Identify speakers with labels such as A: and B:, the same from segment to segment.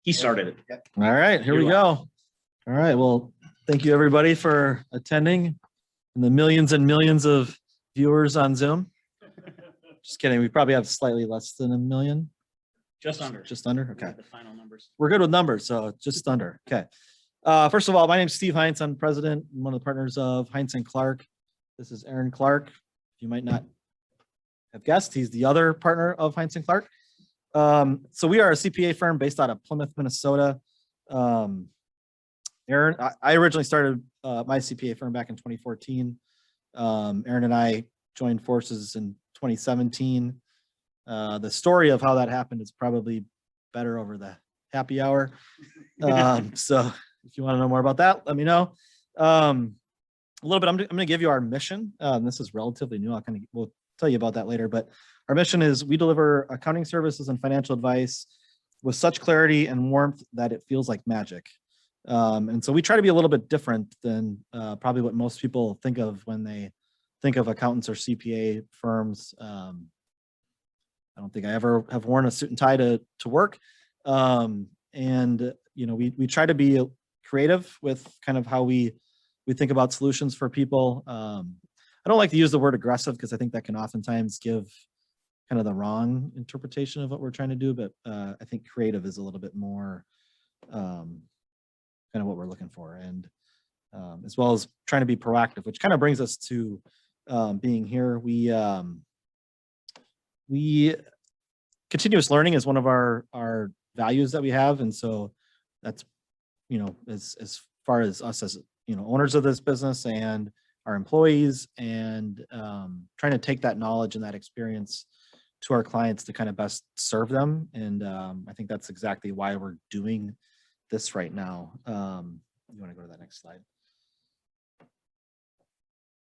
A: He started it.
B: All right, here we go. All right, well, thank you everybody for attending and the millions and millions of viewers on Zoom. Just kidding, we probably have slightly less than a million.
A: Just under.
B: Just under, okay.
A: The final numbers.
B: We're good with numbers, so just under, okay. First of all, my name's Steve Heinz. I'm president and one of the partners of Heinz and Clark. This is Aaron Clark. You might not have guessed, he's the other partner of Heinz and Clark. So we are a CPA firm based out of Plymouth, Minnesota. Aaron, I originally started my CPA firm back in 2014. Aaron and I joined forces in 2017. The story of how that happened is probably better over the happy hour. So if you want to know more about that, let me know. A little bit, I'm going to give you our mission. This is relatively new. We'll tell you about that later, but our mission is we deliver accounting services and financial advice with such clarity and warmth that it feels like magic. And so we try to be a little bit different than probably what most people think of when they think of accountants or CPA firms. I don't think I ever have worn a suit and tie to work. And you know, we try to be creative with kind of how we think about solutions for people. I don't like to use the word aggressive because I think that can oftentimes give kind of the wrong interpretation of what we're trying to do, but I think creative is a little bit more kind of what we're looking for, and as well as trying to be proactive, which kind of brings us to being here. We continuous learning is one of our values that we have, and so that's, you know, as far as us as, you know, owners of this business and our employees, and trying to take that knowledge and that experience to our clients to kind of best serve them. And I think that's exactly why we're doing this right now. You want to go to that next slide?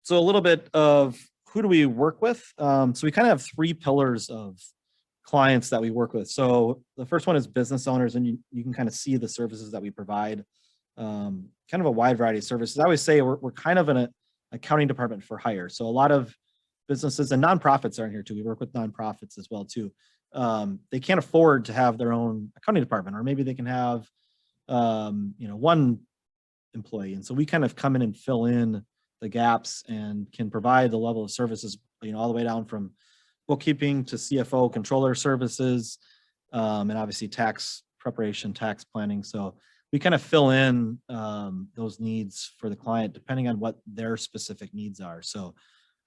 B: So a little bit of who do we work with? So we kind of have three pillars of clients that we work with. So the first one is business owners, and you can kind of see the services that we provide. Kind of a wide variety of services. I always say we're kind of an accounting department for hire. So a lot of businesses and nonprofits are in here too. We work with nonprofits as well too. They can't afford to have their own accounting department, or maybe they can have you know, one employee. And so we kind of come in and fill in the gaps and can provide the level of services, you know, all the way down from bookkeeping to CFO, controller services, and obviously tax preparation, tax planning. So we kind of fill in those needs for the client depending on what their specific needs are. So,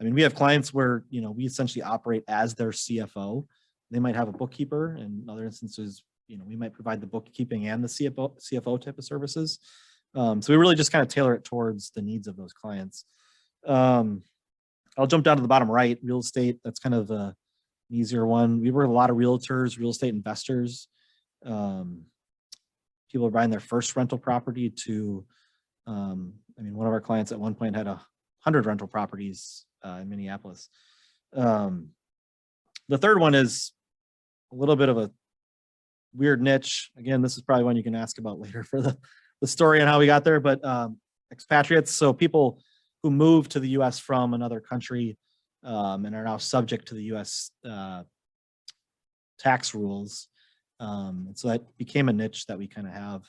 B: I mean, we have clients where, you know, we essentially operate as their CFO. They might have a bookkeeper, and in other instances, you know, we might provide the bookkeeping and the CFO type of services. So we really just kind of tailor it towards the needs of those clients. I'll jump down to the bottom right, real estate. That's kind of an easier one. We work with a lot of realtors, real estate investors. People are buying their first rental property to, I mean, one of our clients at one point had 100 rental properties in Minneapolis. The third one is a little bit of a weird niche. Again, this is probably one you can ask about later for the story on how we got there, but expatriates, so people who move to the US from another country and are now subject to the US tax rules. And so that became a niche that we kind of have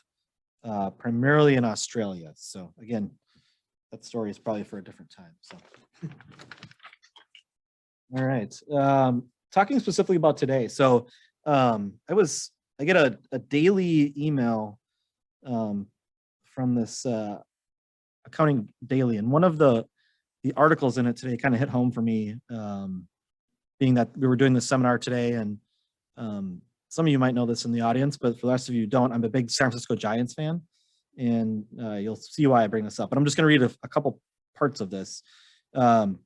B: primarily in Australia. So again, that story is probably for a different time. So, all right, talking specifically about today. So I get a daily email from this Accounting Daily, and one of the articles in it today kind of hit home for me, being that we were doing this seminar today, and some of you might know this in the audience, but for the rest of you who don't, I'm a big San Francisco Giants fan, and you'll see why I bring this up, but I'm just going to read a couple parts of this. So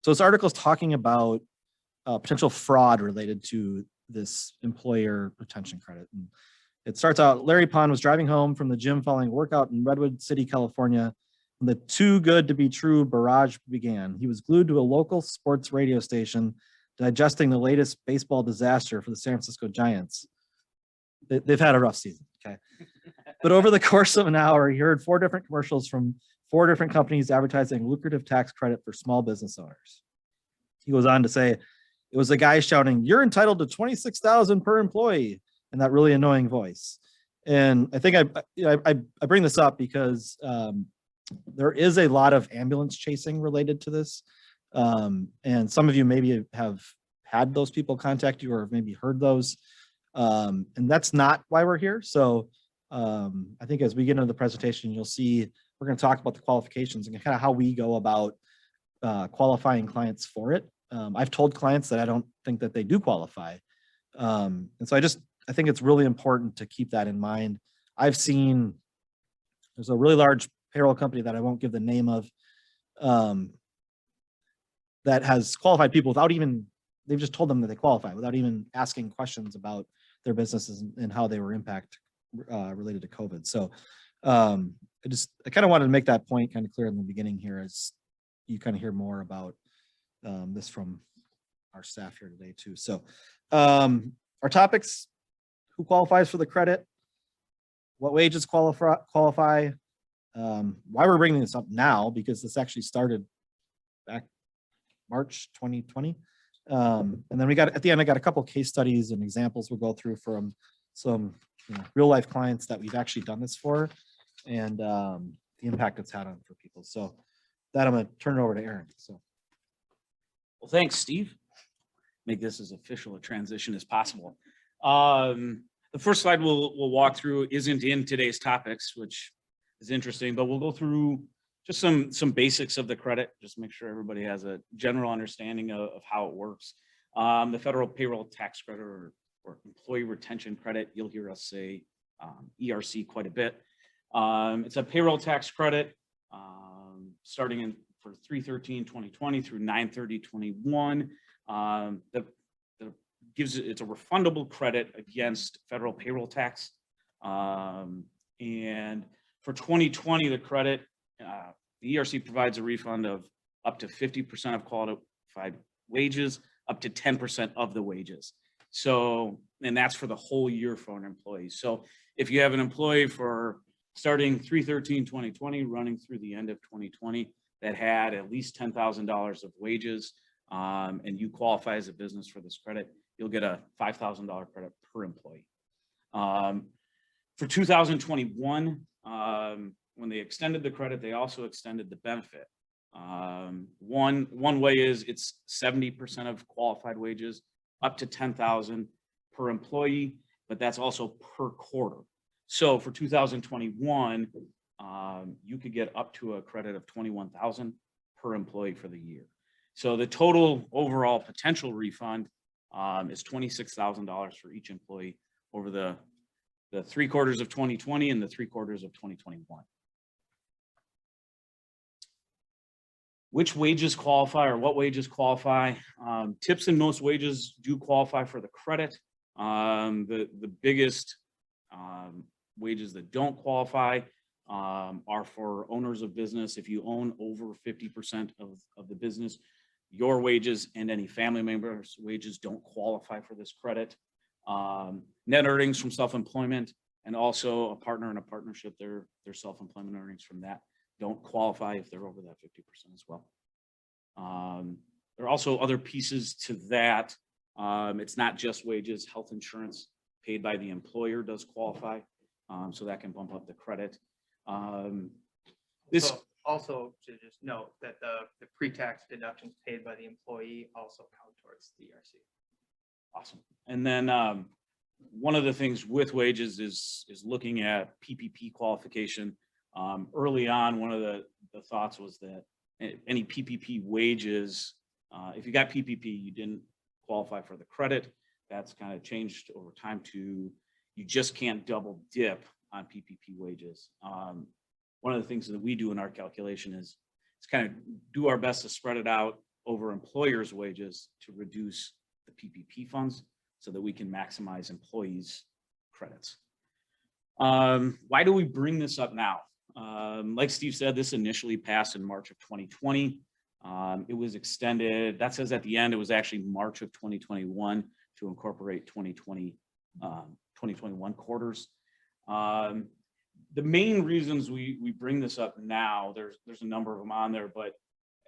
B: this article is talking about potential fraud related to this employer retention credit. And it starts out, Larry Pond was driving home from the gym following a workout in Redwood City, California, when the too good to be true barrage began. He was glued to a local sports radio station, digesting the latest baseball disaster for the San Francisco Giants. They've had a rough season, okay? But over the course of an hour, he heard 4 different commercials from 4 different companies advertising lucrative tax credit for small business owners. He goes on to say, it was a guy shouting, "You're entitled to $26,000 per employee," in that really annoying voice. And I think I bring this up because there is a lot of ambulance chasing related to this. And some of you maybe have had those people contact you or have maybe heard those. And that's not why we're here. So I think as we get into the presentation, you'll see we're going to talk about the qualifications and kind of how we go about qualifying clients for it. I've told clients that I don't think that they do qualify. And so I think it's really important to keep that in mind. I've seen, there's a really large payroll company that I won't give the name of, that has qualified people without even, they've just told them that they qualify without even asking questions about their businesses and how they were impacted related to COVID. So I kind of wanted to make that point kind of clear in the beginning here as you kind of hear more about this from our staff here today too. So our topics: who qualifies for the credit, what wages qualify, why we're bringing this up now, because this actually started back March 2020. And then we got, at the end, I got a couple of case studies and examples we'll go through from some real life clients that we've actually done this for, and the impact it's had on for people. So that I'm going to turn it over to Aaron. So.
A: Well, thanks, Steve. Make this as official a transition as possible. The first slide we'll walk through isn't in today's topics, which is interesting, but we'll go through just some basics of the credit, just make sure everybody has a general understanding of how it works. The federal payroll tax credit or employee retention credit, you'll hear us say ERC quite a bit. It's a payroll tax credit starting for 3/13/2020 through 9/30/21. That gives it's a refundable credit against federal payroll tax. And for 2020, the credit, the ERC provides a refund of up to 50% of qualified wages, up to 10% of the wages. So, and that's for the whole year for an employee. So if you have an employee for starting 3/13/2020, running through the end of 2020, that had at least $10,000 of wages, and you qualify as a business for this credit, you'll get a $5,000 credit per employee. For 2021, when they extended the credit, they also extended the benefit. One way is it's 70% of qualified wages, up to 10,000 per employee, but that's also per quarter. So for 2021, you could get up to a credit of 21,000 per employee for the year. So the total overall potential refund is $26,000 for each employee over the 3 quarters of 2020 and the 3 quarters of 2021. Which wages qualify, or what wages qualify? Tips and most wages do qualify for the credit. The biggest wages that don't qualify are for owners of business. If you own over 50% of the business, your wages and any family members' wages don't qualify for this credit. Net earnings from self-employment, and also a partner in a partnership, their self-employment earnings from that don't qualify if they're over that 50% as well. There are also other pieces to that. It's not just wages. Health insurance paid by the employer does qualify, so that can bump up the credit.
C: Also to just note that the pre-tax deductions paid by the employee also count towards the ERC.
A: Awesome. And then one of the things with wages is looking at PPP qualification. Early on, one of the thoughts was that any PPP wages, if you got PPP, you didn't qualify for the credit. That's kind of changed over time to you just can't double dip on PPP wages. One of the things that we do in our calculation is kind of do our best to spread it out over employers' wages to reduce the PPP funds so that we can maximize employees' credits. Why do we bring this up now? Like Steve said, this initially passed in March of 2020. It was extended, that says at the end, it was actually March of 2021 to incorporate 2021 quarters. The main reasons we bring this up now, there's a number of them on there, but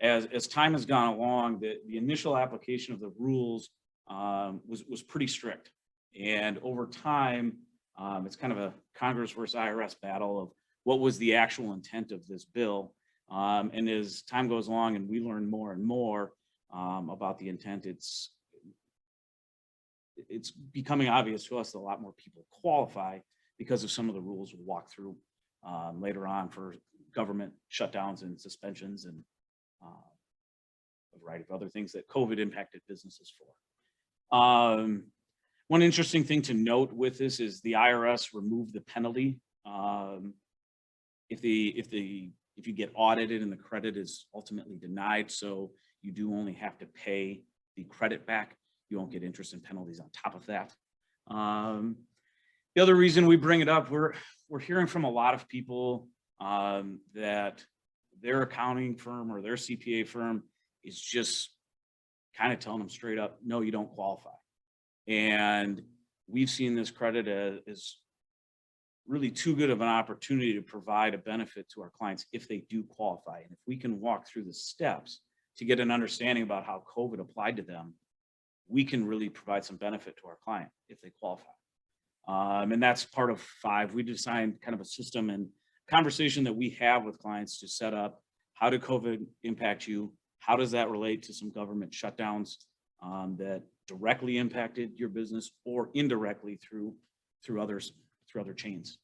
A: as time has gone along, the initial application of the rules was pretty strict. And over time, It's kind of a Congress versus IRS battle of what was the actual intent of this bill. And as time goes along and we learn more and more about the intent, it's becoming obvious to us that a lot more people qualify because of some of the rules we'll walk through later on for government shutdowns and suspensions and a variety of other things that COVID impacted businesses for. One interesting thing to note with this is the IRS removed the penalty if you get audited and the credit is ultimately denied. So you do only have to pay the credit back. You won't get interest and penalties on top of that. The other reason we bring it up, we're hearing from a lot of people that their accounting firm or their CPA firm is just kind of telling them straight up, no, you don't qualify. And we've seen this credit as really too good of an opportunity to provide a benefit to our clients if they do qualify. And if we can walk through the steps to get an understanding about how COVID applied to them, we can really provide some benefit to our client if they qualify. And that's part of 5. We designed kind of a system and conversation that we have with clients to set up, how did COVID impact you? How does that relate to some government shutdowns that directly impacted your business or indirectly through other chains?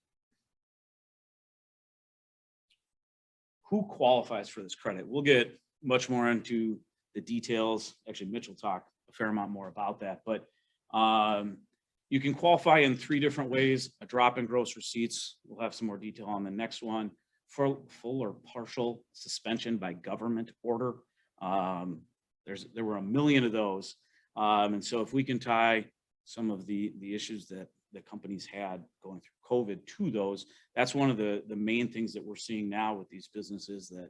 A: Who qualifies for this credit? We'll get much more into the details. Actually, Mitch will talk a fair amount more about that, but you can qualify in 3 different ways. A drop in gross receipts. We'll have some more detail on the next one. For full or partial suspension by government order. There were 1 million of those. And so if we can tie some of the issues that companies had going through COVID to those, that's one of the main things that we're seeing now with these businesses that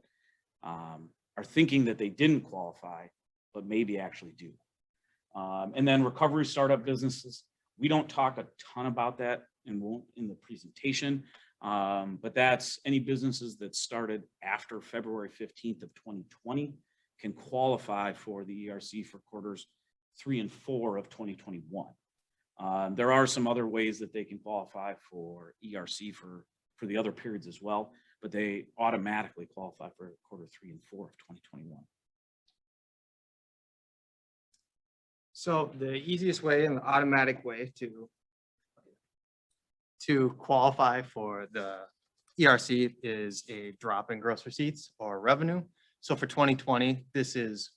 A: are thinking that they didn't qualify, but maybe actually do. And then recovery startup businesses. We don't talk a ton about that and won't in the presentation, but that's any businesses that started after February 15th of 2020 can qualify for the ERC for quarters 3 and 4 of 2021. There are some other ways that they can qualify for ERC for the other periods as well, but they automatically qualify for quarter 3 and 4 of 2021.
C: So the easiest way and the automatic way to qualify for the ERC is a drop in gross receipts or revenue. So for 2020, this is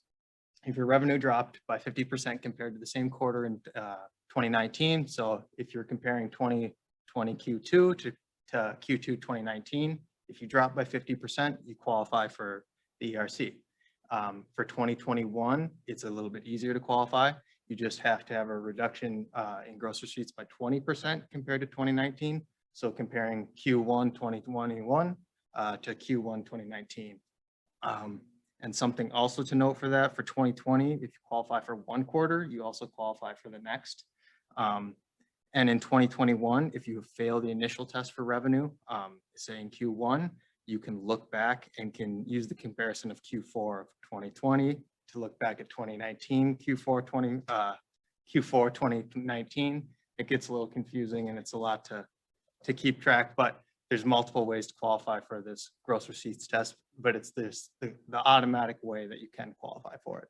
C: if your revenue dropped by 50% compared to the same quarter in 2019. So if you're comparing 2020 Q2 to Q2 2019, if you drop by 50%, you qualify for the ERC. For 2021, it's a little bit easier to qualify. You just have to have a reduction in gross receipts by 20% compared to 2019. So comparing Q1 2021 to Q1 2019. And something also to note for that, for 2020, if you qualify for 1 quarter, you also qualify for the next. And in 2021, if you fail the initial test for revenue, say in Q1, you can look back and can use the comparison of Q4 of 2020 to look back at 2019, Q4 2019. It gets a little confusing and it's a lot to keep track, but there's multiple ways to qualify for this gross receipts test, but it's the automatic way that you can qualify for it.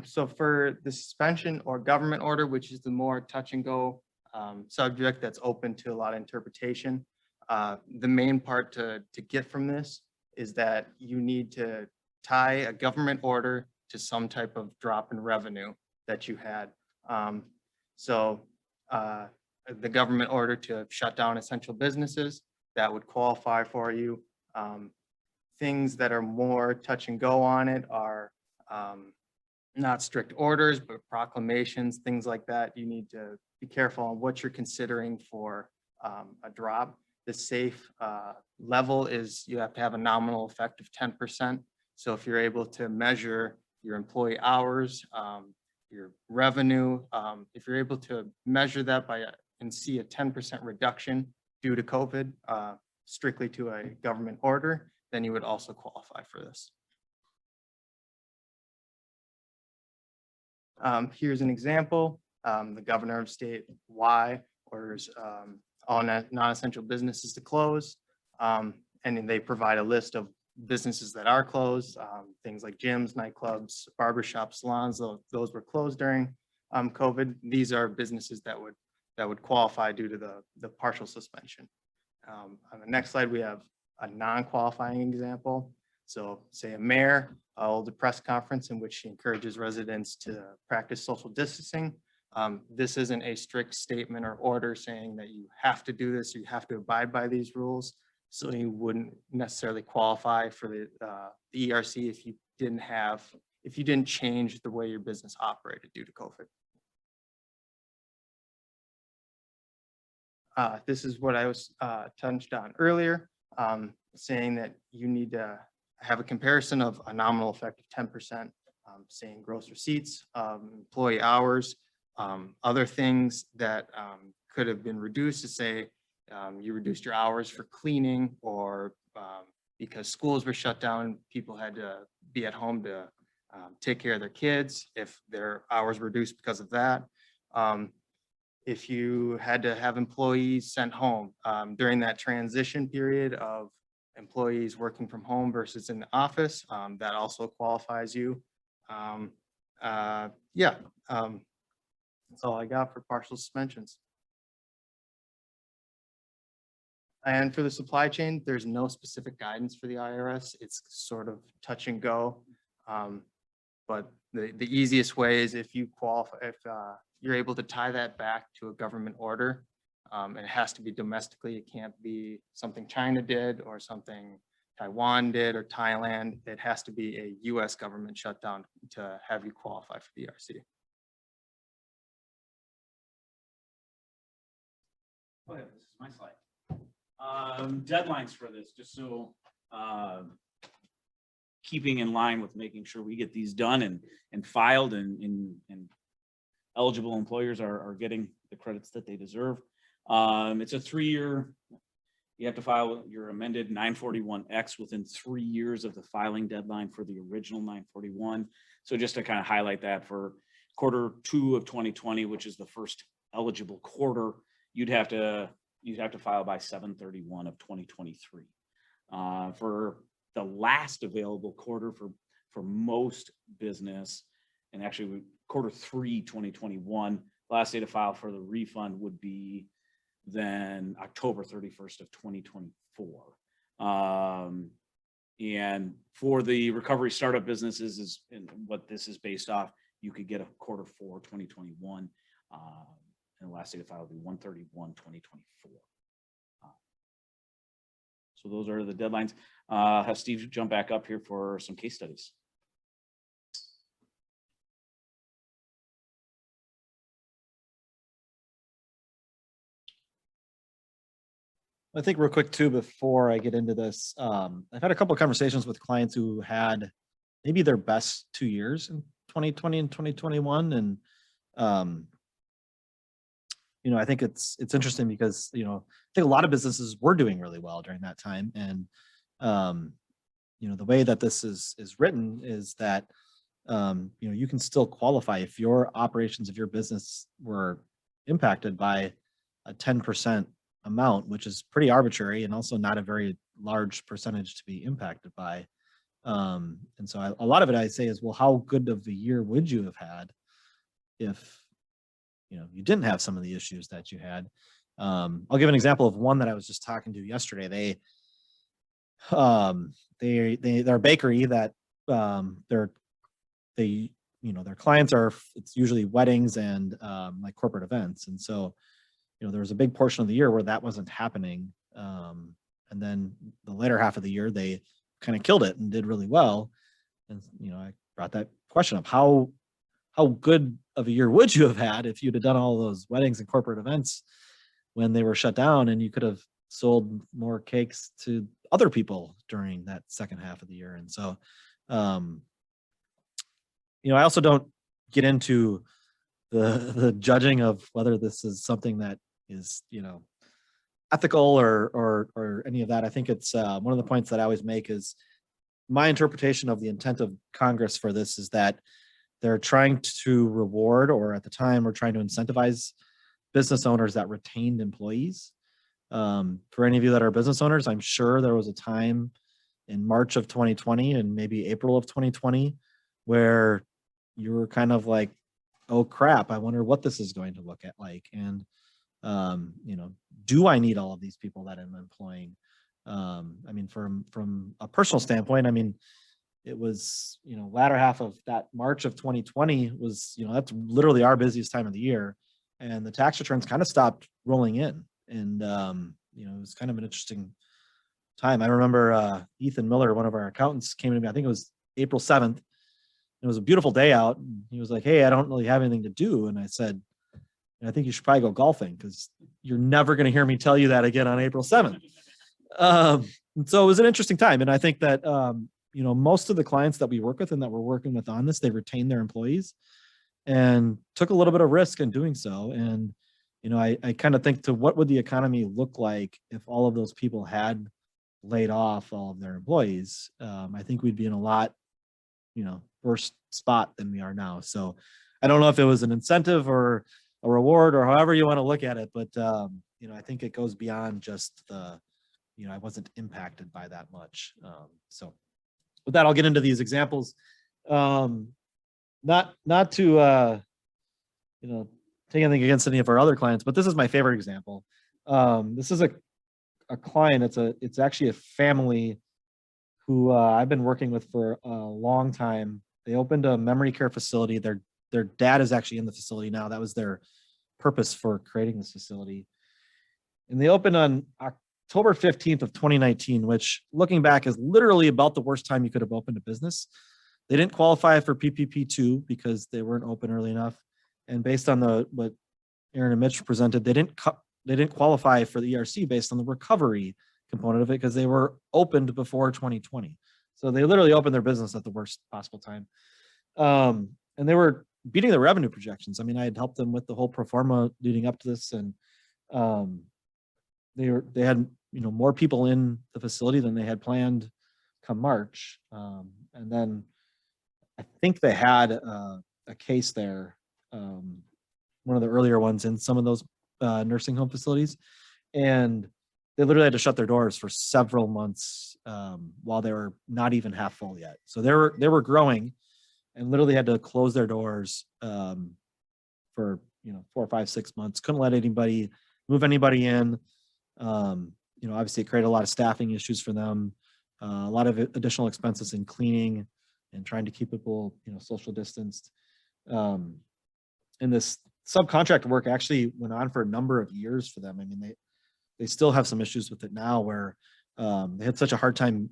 C: So for the suspension or government order, which is the more touch and go subject that's open to a lot of interpretation, the main part to get from this is that you need to tie a government order to some type of drop in revenue that you had. The government order to shut down essential businesses, that would qualify for you. Things that are more touch and go on it are not strict orders, but proclamations, things like that. You need to be careful on what you're considering for a drop. The safe level is you have to have a nominal effect of 10%. So if you're able to measure your employee hours, your revenue, if you're able to measure that and see a 10% reduction due to COVID, strictly to a government order, then you would also qualify for this. Here's an example. The governor of state Y orders all non-essential businesses to close. And then they provide a list of businesses that are closed, things like gyms, nightclubs, barbershops, salons, those were closed during COVID. These are businesses that would qualify due to the partial suspension. On the next slide, we have a non-qualifying example. So say a mayor holds a press conference in which she encourages residents to practice social distancing. This isn't a strict statement or order saying that you have to do this, you have to abide by these rules. So you wouldn't necessarily qualify for the ERC if you didn't change the way your business operated due to COVID. This is what I was touched on earlier, saying that you need to have a comparison of a nominal effect of 10%, saying gross receipts, employee hours, other things that could have been reduced to say you reduced your hours for cleaning, or because schools were shut down, people had to be at home to take care of their kids, if their hours were reduced because of that. If you had to have employees sent home during that transition period of employees working from home versus in the office, that also qualifies you. Yeah, that's all I got for partial suspensions. And for the supply chain, there's no specific guidance for the IRS. It's sort of touch and go. But the easiest way is if you qualify, if you're able to tie that back to a government order, it has to be domestically. It can't be something China did or something Taiwan did or Thailand. It has to be a US government shutdown to have you qualify for the ERC.
A: Oh yeah, this is my slide. Deadlines for this, just so keeping in line with making sure we get these done and filed and eligible employers are getting the credits that they deserve. It's a 3-year, you have to file your amended 941X within 3 years of the filing deadline for the original 941. So just to kind of highlight that, for Q2 of 2020, which is the first eligible quarter, you'd have to file by 7/31 of 2023. For the last available quarter for most business, and actually Q3 2021, last day to file for the refund would be then October 31st of 2024. And for the recovery startup businesses, is and what this is based off, you could get a Q4 2021. And the last day to file would be 1/31/2024. So those are the deadlines. Have Steve jump back up here for some case studies.
B: I think real quick too, before I get into this, I've had a couple of conversations with clients who had maybe their best 2 years in 2020 and 2021. And, I think it's interesting because, I think a lot of businesses were doing really well during that time. And, the way that this is written is that, you can still qualify if your operations of your business were impacted by a 10% amount, which is pretty arbitrary and also not a very large percentage to be impacted by. And so a lot of it I say is, well, how good of a year would you have had if, you didn't have some of the issues that you had? I'll give an example of one that I was just talking to yesterday. They're a bakery that their clients are, it's usually weddings and like corporate events. And so, there was a big portion of the year where that wasn't happening. And then the later half of the year, they kind of killed it and did really well. And, I brought that question up. How good of a year would you have had if you'd have done all those weddings and corporate events when they were shut down, and you could have sold more cakes to other people during that second half of the year? And so, I also don't get into the judging of whether this is something that is, ethical or any of that. I think it's one of the points that I always make is my interpretation of the intent of Congress for this is that they're trying to reward, or at the time, we're trying to incentivize business owners that retained employees. For any of you that are business owners, I'm sure there was a time in March of 2020 and maybe April of 2020 where you were kind of like, oh crap, I wonder what this is going to look at like. And, do I need all of these people that I'm employing? I mean, from a personal standpoint, I mean, it was, latter half of that March of 2020 was, that's literally our busiest time of the year. And the tax returns kind of stopped rolling in. And, it was kind of an interesting time. I remember Ethan Miller, one of our accountants, came to me, I think it was April 7th. It was a beautiful day out. And he was like, hey, I don't really have anything to do. And I said, I think you should probably go golfing because you're never going to hear me tell you that again on April 7th. So it was an interesting time. And I think that, most of the clients that we work with and that we're working with on this, they retain their employees and took a little bit of risk in doing so. And, I kind of think to what would the economy look like if all of those people had laid off all of their employees? I think we'd be in a lot, worse spot than we are now. So I don't know if it was an incentive or a reward or however you want to look at it, but I think it goes beyond just the, I wasn't impacted by that much. So with that, I'll get into these examples. Not to take anything against any of our other clients, but this is my favorite example. This is a client. It's actually a family who I've been working with for a long time. They opened a memory care facility. Their dad is actually in the facility now. That was their purpose for creating this facility. And they opened on October 15th of 2019, which looking back is literally about the worst time you could have opened a business. They didn't qualify for PPP2 because they weren't open early enough. And based on what Aaron and Mitch presented, they didn't qualify for the ERC based on the recovery component of it because they were opened before 2020. So they literally opened their business at the worst possible time. And they were beating their revenue projections. I mean, I had helped them with the whole pro forma leading up to this, and they had more people in the facility than they had planned come March. And then I think they had a case there, one of the earlier ones in some of those nursing home facilities, and they literally had to shut their doors for several months while they were not even half full yet. So they were growing and literally had to close their doors for 4, 5, 6 months. Couldn't let anybody move anybody in. Obviously it created a lot of staffing issues for them, a lot of additional expenses in cleaning and trying to keep people social distanced. And this subcontract work actually went on for a number of years for them. I mean, they still have some issues with it now where they had such a hard time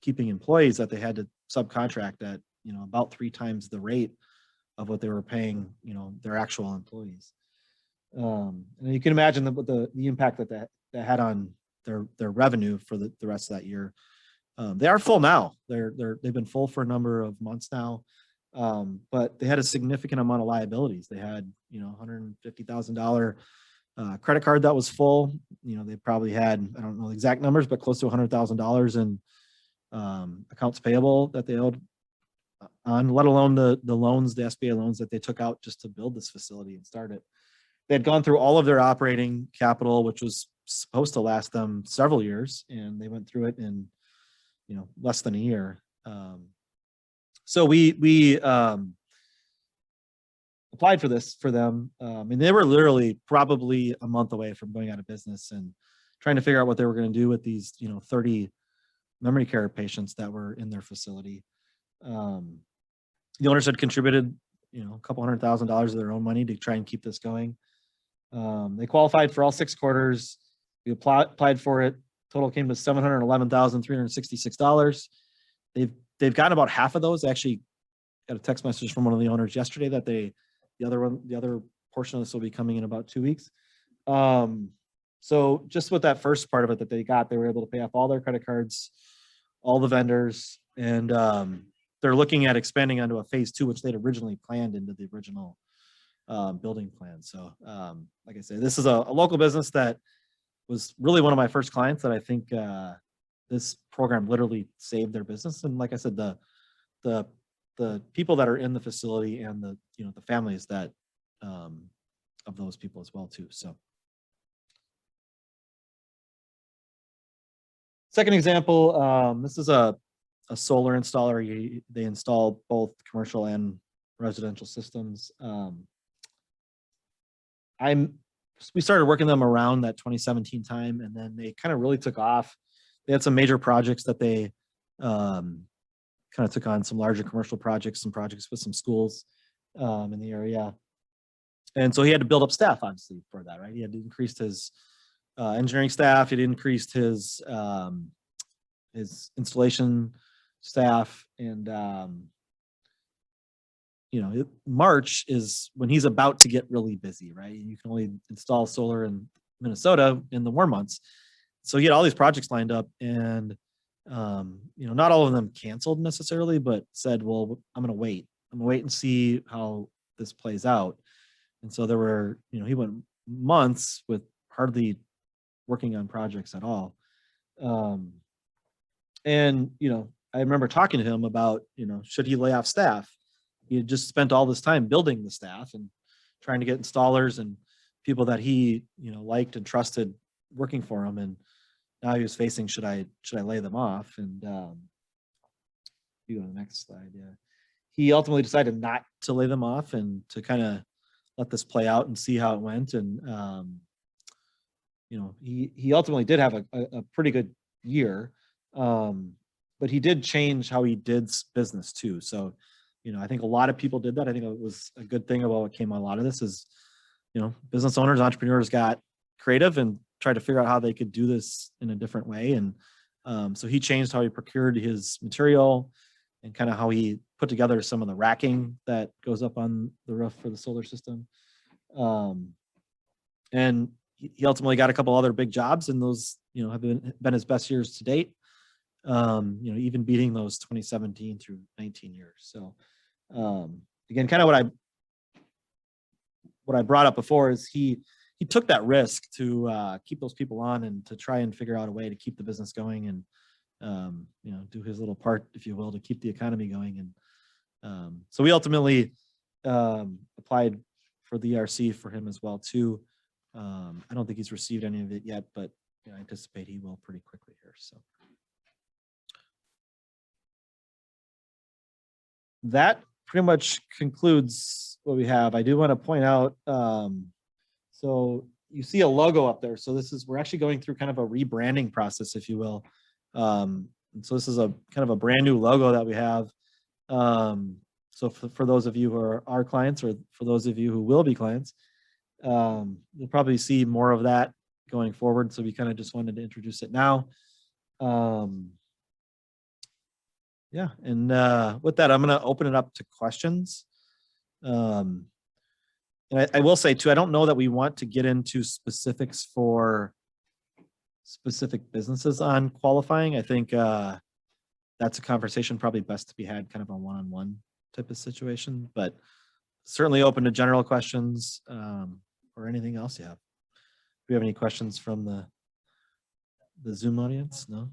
B: keeping employees that they had to subcontract at about 3 times the rate of what they were paying their actual employees. And you can imagine the impact that had on their revenue for the rest of that year. They are full now. They've been full for a number of months now, but they had a significant amount of liabilities. They had $150,000 credit card that was full. They probably had, I don't know the exact numbers, but close to $100,000 in accounts payable that they owed on, let alone the loans, the SBA loans that they took out just to build this facility and start it. They had gone through all of their operating capital, which was supposed to last them several years, and they went through it in less than a year. So we applied for this for them. And they were literally probably a month away from going out of business and trying to figure out what they were going to do with these 30 memory care patients that were in their facility. The owners had contributed a couple $100,000 of their own money to try and keep this going. They qualified for all 6 quarters. We applied for it. Total came to $711,366. They've gotten about half of those. I actually got a text message from one of the owners yesterday that the other portion of this will be coming in about 2 weeks. So just with that first part of it that they got, they were able to pay off all their credit cards, all the vendors, and they're looking at expanding onto a phase 2, which they'd originally planned into the original building plan. So like I say, this is a local business that was really one of my first clients that I think this program literally saved their business. And like I said, the the people that are in the facility and the, you know, the families that, of those people as well too, so. Second example, this is a solar installer. They install both commercial and residential systems. We started working them around that 2017 time, and then they kind of really took off. They had some major projects that they kind of took on, some larger commercial projects, some projects with some schools in the area. And so he had to build up staff, obviously, for that, right? He had increased his engineering staff. He'd increased his installation staff, and you know, March is when he's about to get really busy, right? You can only install solar in Minnesota in the warm months. So he had all these projects lined up, and you know, not all of them canceled necessarily, but said, well, I'm going to wait. I'm going to wait and see how this plays out. And so there were, you know, he went months with hardly working on projects at all. And, you know, I remember talking to him about, you know, should he lay off staff? He had just spent all this time building the staff and trying to get installers and people that he, you know, liked and trusted working for him. And now he was facing, should I lay them off? And you go to the next slide. Yeah. He ultimately decided not to lay them off and to kind of let this play out and see how it went. And, you know, he ultimately did have a pretty good year. But he did change how he did business too. So, you know, I think a lot of people did that. I think it was a good thing about what came out of a lot of this is, you know, business owners, entrepreneurs got creative and tried to figure out how they could do this in a different way. And so he changed how he procured his material and kind of how he put together some of the racking that goes up on the roof for the solar system. And he ultimately got a couple other big jobs, and those, you know, have been his best years to date. You know, even beating those 2017 through 19 years. So again, kind of what I brought up before is he took that risk to keep those people on and to try and figure out a way to keep the business going and you know, do his little part, if you will, to keep the economy going. And so we ultimately applied for the ERC for him as well too. I don't think he's received any of it yet, but you know, I anticipate he will pretty quickly here. So. That pretty much concludes what we have. I do want to point out, so you see a logo up there. So we're actually going through kind of a rebranding process, if you will. And so this is a kind of a brand new logo that we have. So for those of you who are our clients, or for those of you who will be clients, you'll probably see more of that going forward. So we kind of just wanted to introduce it now. Yeah, and with that, I'm going to open it up to questions. And I will say too, I don't know that we want to get into specifics for specific businesses on qualifying. I think that's a conversation probably best to be had kind of a one-on-one type of situation, but certainly open to general questions or anything else you have. Do we have any questions from the Zoom audience? No?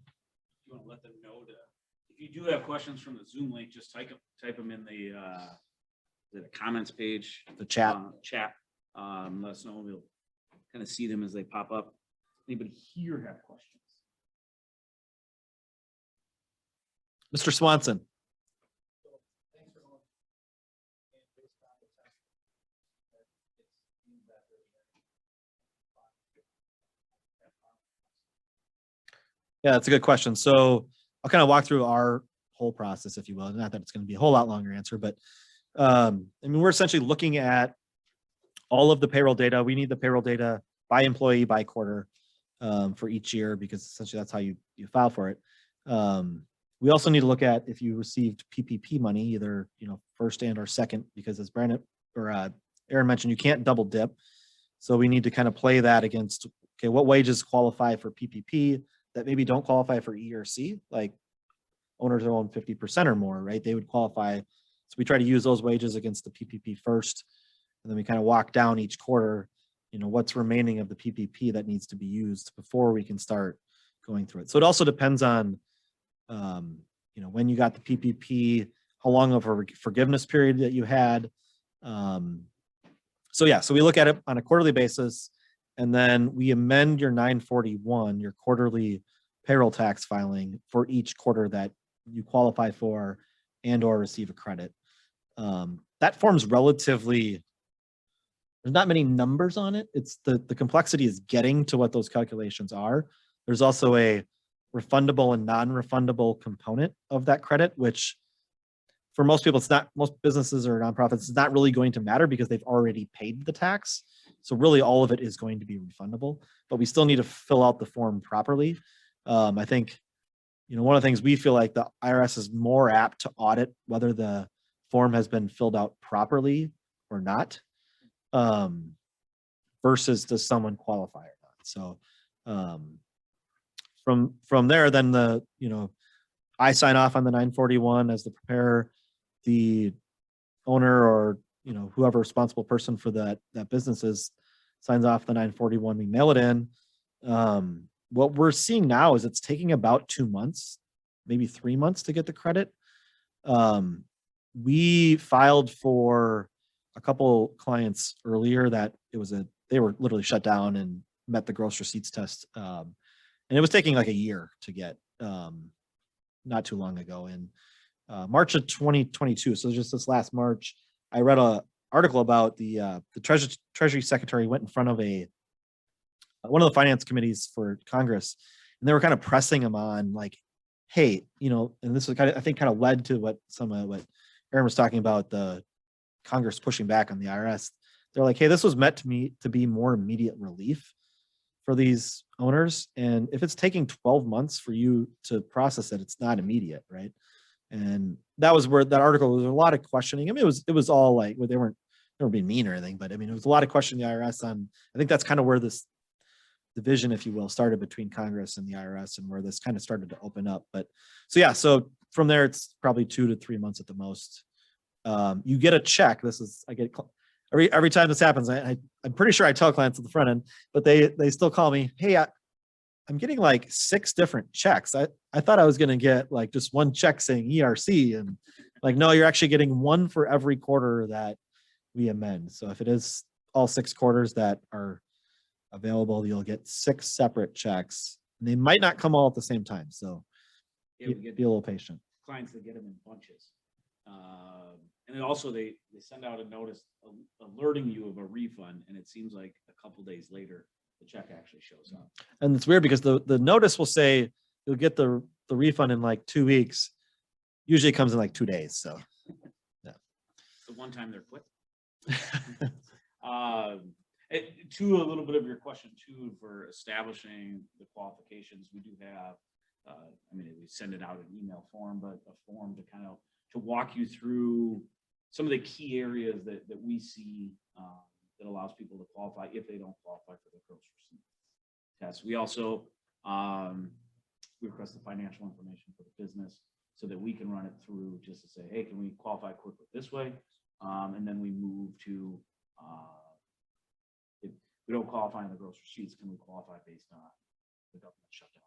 A: You want to let them know if you do have questions from the Zoom link, just type them in the comments page,
B: The chat.
A: Chat. Let us know. We'll kind of see them as they pop up. Anybody here have questions?
B: Mr. Swanson. Yeah, that's a good question. So I'll kind of walk through our whole process, if you will. Not that it's going to be a whole lot longer answer, but I mean, we're essentially looking at all of the payroll data. We need the payroll data by employee, by quarter for each year, because essentially that's how you file for it. We also need to look at if you received PPP money, either, you know, first and or second, because as Brandon or Aaron mentioned, you can't double dip. So we need to kind of play that against, okay, what wages qualify for PPP that maybe don't qualify for ERC, like owners who own 50% or more, right? They would qualify. So we try to use those wages against the PPP first, and then we kind of walk down each quarter, you know, what's remaining of the PPP that needs to be used before we can start going through it. So it also depends on, you know, when you got the PPP, how long of a forgiveness period that you had. So yeah, so we look at it on a quarterly basis, and then we amend your 941, your quarterly payroll tax filing for each quarter that you qualify for and or receive a credit. That form's relatively, there's not many numbers on it. It's the complexity is getting to what those calculations are. There's also a refundable and non-refundable component of that credit, which for most people, it's not, most businesses or nonprofits, it's not really going to matter because they've already paid the tax. So really all of it is going to be refundable, but we still need to fill out the form properly. I think, one of the things we feel like the IRS is more apt to audit whether the form has been filled out properly or not, versus does someone qualify or not. So from there, then I sign off on the 941 as the preparer. The owner or whoever responsible person for that business is signs off the 941. We mail it in. What we're seeing now is it's taking about 2 months, maybe 3 months to get the credit. We filed for a couple clients earlier that they were literally shut down and met the gross receipts test, and it was taking like a year to get. Not too long ago in March of 2022. So just this last March, I read an article about the Treasury Secretary went in front of one of the finance committees for Congress, and they were kind of pressing him on like, hey, and this was kind of led to what Aaron was talking about, the Congress pushing back on the IRS. They're like, hey, this was meant to be more immediate relief for these owners. And if it's taking 12 months for you to process it, it's not immediate, right? And that was where that article was a lot of questioning. I mean, it was all like, well, they weren't being mean or anything, but I mean, it was a lot of questioning the IRS on, I think that's kind of where this division, if you will, started between Congress and the IRS and where this kind of started to open up. But so from there, it's probably 2 to 3 months at the most. You get a check. I get every time this happens, I'm pretty sure I tell clients at the front end, but they still call me, hey, I'm getting like 6 different checks. I thought I was going to get like just one check saying ERC, and like, no, you're actually getting one for every quarter that we amend. So if it is all 6 quarters that are available, you'll get 6 separate checks, and they might not come all at the same time. So
A: Yeah,
B: be a little patient.
A: clients that get them in bunches. And then also they send out a notice alerting you of a refund, and it seems like a couple days later, the check actually shows up.
B: And it's weird because the notice will say you'll get the refund in like 2 weeks. Usually it comes in like 2 days. So
A: The one time they're quick. To a little bit of your question too, for establishing the qualifications, we do have, we send it out in email form, but a form to walk you through some of the key areas that we see that allows people to qualify if they don't qualify for the gross receipt test. We also we request the financial information for the business so that we can run it through just to say, hey, can we qualify quickly this way? And then we move to if we don't qualify in the gross receipts, can we qualify based on the government shutdown?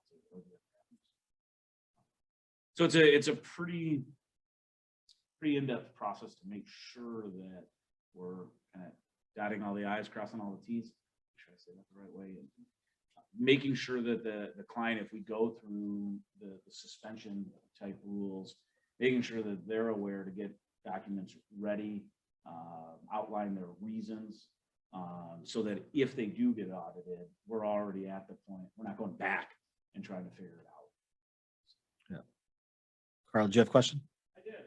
A: So it's a pretty in-depth process to make sure that we're kind of dotting all the I's, crossing all the T's. Try to say that the right way, and making sure that the client, if we go through the suspension type rules, making sure that they're aware to get documents ready, outline their reasons, so that if they do get audited, we're already at the point, we're not going back and trying to figure it out.
B: Yeah. Carl, do you have a question?
D: I did.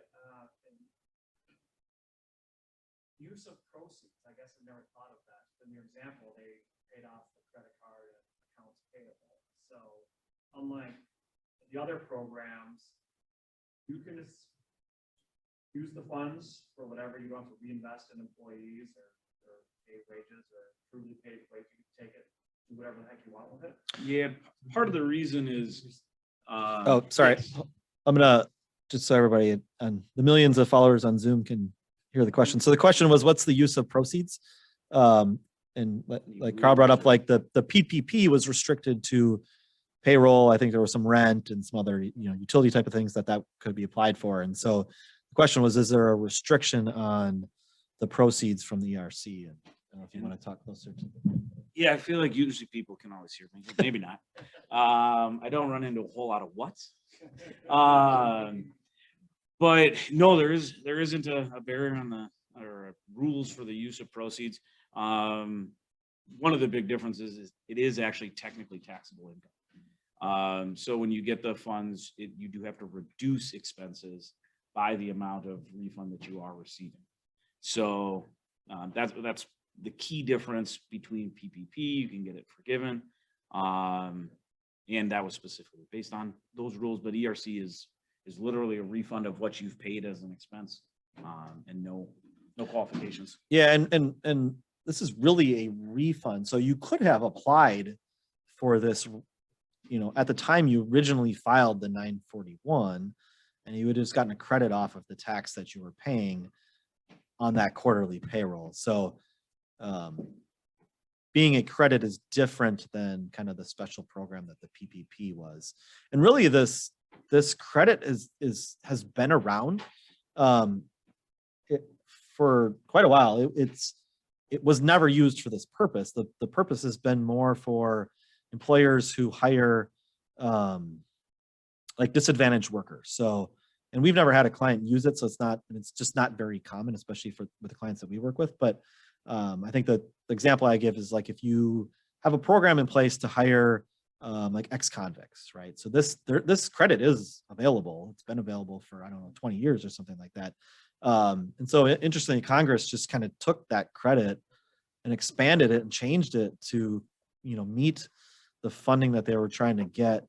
D: Use of proceeds, I guess I've never thought of that. In your example, they paid off the credit card and accounts payable. So unlike the other programs, you can just use the funds for whatever you want to reinvest in employees or pay wages or truly pay wages. You can take it, do whatever the heck you want with it.
A: Yeah, part of the reason is.
B: Oh, sorry. I'm gonna just so everybody and the millions of followers on Zoom can hear the question. So the question was, what's the use of proceeds? And like Carl brought up, like the PPP was restricted to payroll. I think there was some rent and some other utility type of things that could be applied for. And so the question was, is there a restriction on the proceeds from the ERC? And I don't know if you want to talk closer to.
A: Yeah, I feel like usually people can always hear me, but maybe not. I don't run into a whole lot of whats. But no, there isn't a barrier on the, or rules for the use of proceeds. One of the big differences is it is actually technically taxable income. So when you get the funds, you do have to reduce expenses by the amount of refund that you are receiving. So that's the key difference between PPP. You can get it forgiven. And that was specifically based on those rules, but ERC is literally a refund of what you've paid as an expense, and no qualifications.
B: Yeah, and this is really a refund. So you could have applied for this, at the time you originally filed the 941, and you would have just gotten a credit off of the tax that you were paying on that quarterly payroll. So being a credit is different than kind of the special program that the PPP was. And really this credit has been around for quite a while. It was never used for this purpose. The purpose has been more for employers who hire like disadvantaged workers. So, and we've never had a client use it, so it's just not very common, especially with the clients that we work with. But I think that the example I give is like if you have a program in place to hire like ex-convicts, right? So this credit is available. It's been available for, I don't know, 20 years or something like that. And so interestingly, Congress just kind of took that credit and expanded it and changed it to, meet the funding that they were trying to get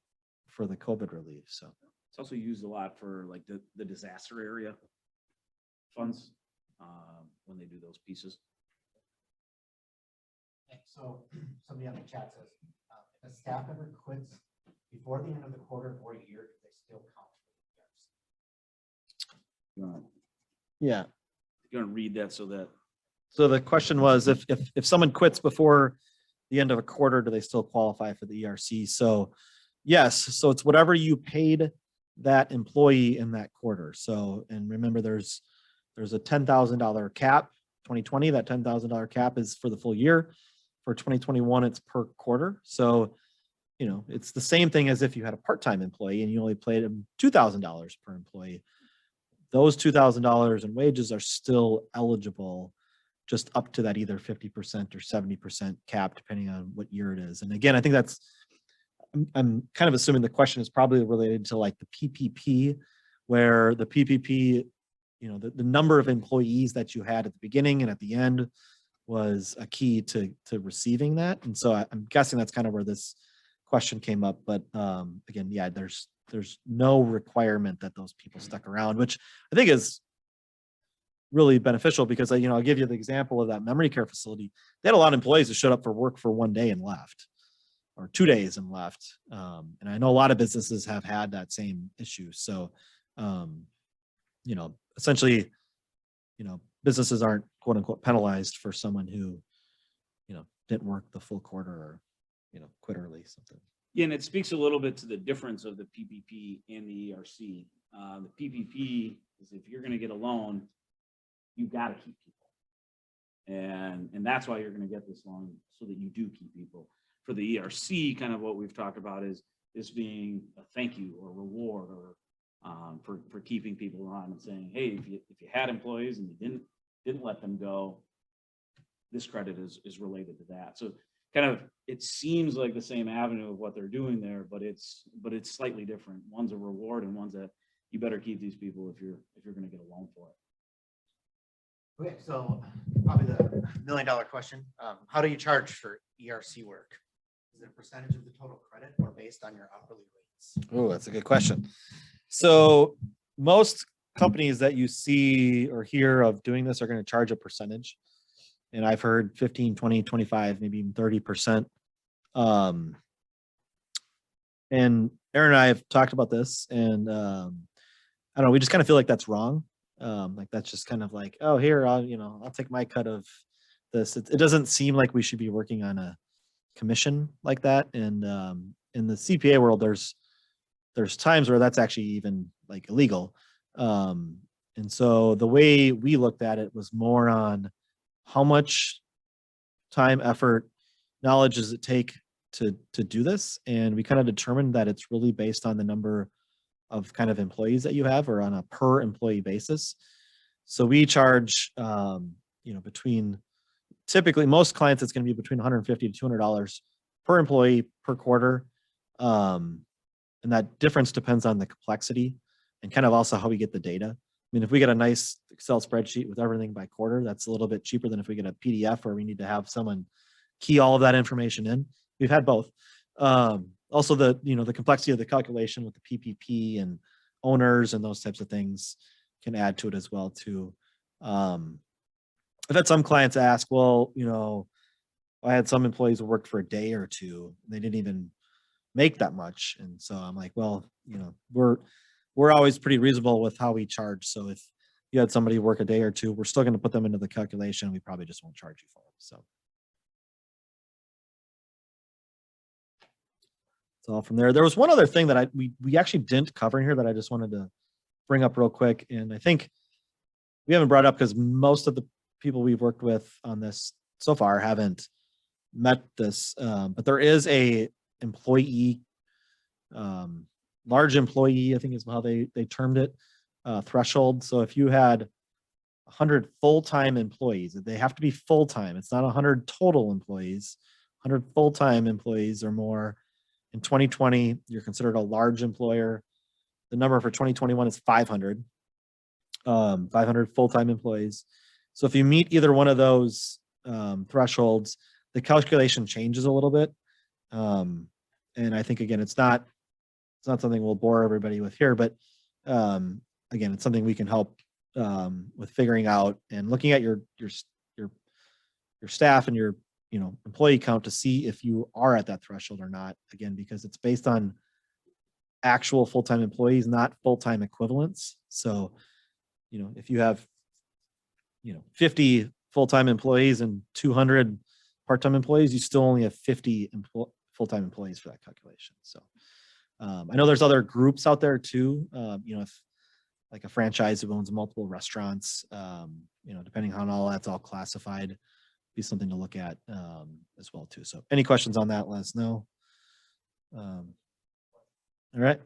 B: for the COVID relief. So
A: It's also used a lot for like the disaster area funds, when they do those pieces.
E: So somebody on the chat says, if a staff member quits before the end of the quarter or year, do they still count for the ERC?
B: yeah.
A: You're gonna read that so that
B: So the question was, if someone quits before the end of a quarter, do they still qualify for the ERC? So yes, so it's whatever you paid that employee in that quarter. So, and remember, there's a $10,000 cap. 2020, that $10,000 cap is for the full year. For 2021, it's per quarter. So, it's the same thing as if you had a part-time employee and you only paid them $2,000 per employee. Those $2,000 in wages are still eligible, just up to that either 50% or 70% cap, depending on what year it is. And again, I think I'm kind of assuming the question is probably related to like the PPP, where the PPP, the number of employees that you had at the beginning and at the end was a key to receiving that. And so I'm guessing that's kind of where this question came up. But again, yeah, there's no requirement that those people stuck around, which I think is really beneficial because, I'll give you the example of that memory care facility. They had a lot of employees who showed up for work for 1 day and left, or 2 days and left. And I know a lot of businesses have had that same issue. So, essentially, businesses aren't quote unquote penalized for someone who, didn't work the full quarter or, quit early, something.
A: Yeah, and it speaks a little bit to the difference of the PPP and the ERC. The PPP is if you're going to get a loan, you've got to keep people, and that's why you're going to get this loan, so that you do keep people. For the ERC, kind of what we've talked about is this being a thank you or reward, or for keeping people on and saying, hey, if you had employees and you didn't let them go, this credit is related to that. So kind of, it seems like the same avenue of what they're doing there, but it's slightly different. One's a reward and one's a, you better keep these people if you're going to get a loan for it.
E: Okay, so probably the $1 million question. How do you charge for ERC work? Is it a percentage of the total credit or based on your hourly rates?
B: Oh, that's a good question. So most companies that you see or hear of doing this are going to charge a percentage. And I've heard 15, 20, 25, maybe even 30%. And Aaron and I have talked about this, and I don't know, we just kind of feel like that's wrong. Like that's just kind of like, oh, here, I'll take my cut of this. It doesn't seem like we should be working on a commission like that. And in the CPA world, there's times where that's actually even like illegal. And And so the way we looked at it was more on how much time, effort, knowledge does it take to do this? And we kind of determined that it's really based on the number of kind of employees that you have or on a per employee basis. So we charge, between typically most clients, it's going to be between $150 to $200 per employee per quarter. And that difference depends on the complexity and kind of also how we get the data. I mean, if we get a nice Excel spreadsheet with everything by quarter, that's a little bit cheaper than if we get a PDF where we need to have someone key all of that information in. We've had both. Also the complexity of the calculation with the PPP and owners and those types of things can add to it as well too. I've had some clients ask, well, I had some employees who worked for a day or two. They didn't even make that much. And so I'm like, well, we're always pretty reasonable with how we charge. So if you had somebody work a day or two, we're still going to put them into the calculation. We probably just won't charge you for it. So. So from there, there was one other thing that we actually didn't cover in here that I just wanted to bring up real quick. And I think we haven't brought it up because most of the people we've worked with on this so far haven't met this. But there is a employee, large employee, I think is how they termed it, threshold. So if you had 100 full-time employees, they have to be full-time. It's not 100 total employees, 100 full-time employees or more. In 2020, you're considered a large employer. The number for 2021 is 500 full-time employees. So if you meet either one of those thresholds, the calculation changes a little bit. And I think, again, it's not something we'll bore everybody with here, but again, it's something we can help with figuring out and looking at your staff and your employee count to see if you are at that threshold or not, again, because it's based on actual full-time employees, not full-time equivalents. So, if you have, 50 full-time employees and 200 part-time employees, you still only have 50 full-time employees for that calculation. So, I know there's other groups out there too. If like a franchise who owns multiple restaurants, depending on all that's all classified, be something to look at as well too. So any questions on that, let us know. All right.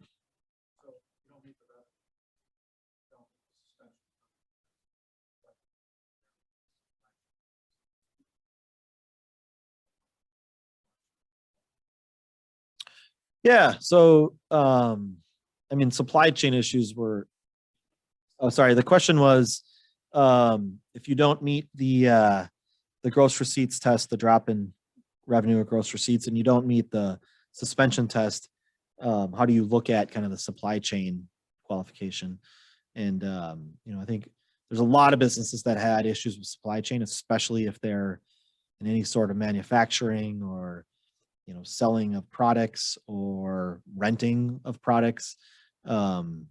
B: Yeah. So, supply chain issues were, oh, sorry. The question was, if you don't meet the gross receipts test, the drop in revenue or gross receipts, and you don't meet the suspension test, how do you look at kind of the supply chain qualification? And, I think there's a lot of businesses that had issues with supply chain, especially if they're in any sort of manufacturing or, selling of products or renting of products. And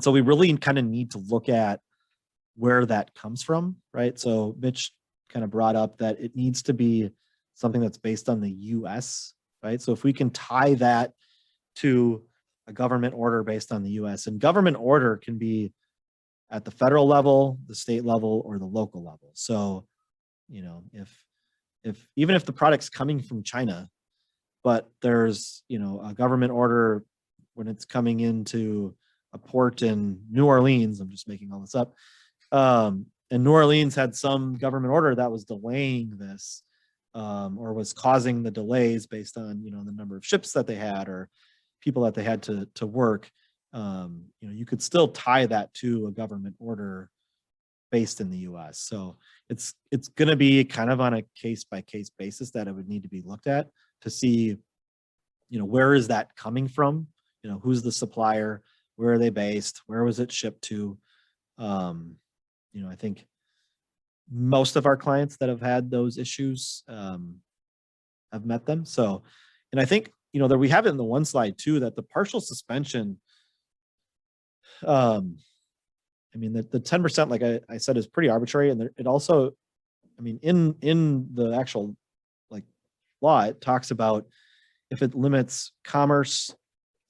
B: so we really kind of need to look at where that comes from, right? So Mitch kind of brought up that it needs to be something that's based on the US, right? So if we can tie that to a government order based on the US, and government order can be at the federal level, the state level, or the local level. So, if even if the product's coming from China, but there's, a government order when it's coming into a port in New Orleans, I'm just making all this up. And New Orleans had some government order that was delaying this, or was causing the delays based on, the number of ships that they had or people that they had to work. You could still tie that to a government order based in the US. So it's going to be kind of on a case by case basis that it would need to be looked at to see, where is that coming from? Who's the supplier? Where are they based? Where was it shipped to? I think most of our clients that have had those issues have met them. So, and I think, that we have it in the one slide too, that the partial suspension, the 10%, like I said, is pretty arbitrary. And it also, in the actual law, it talks about if it limits commerce,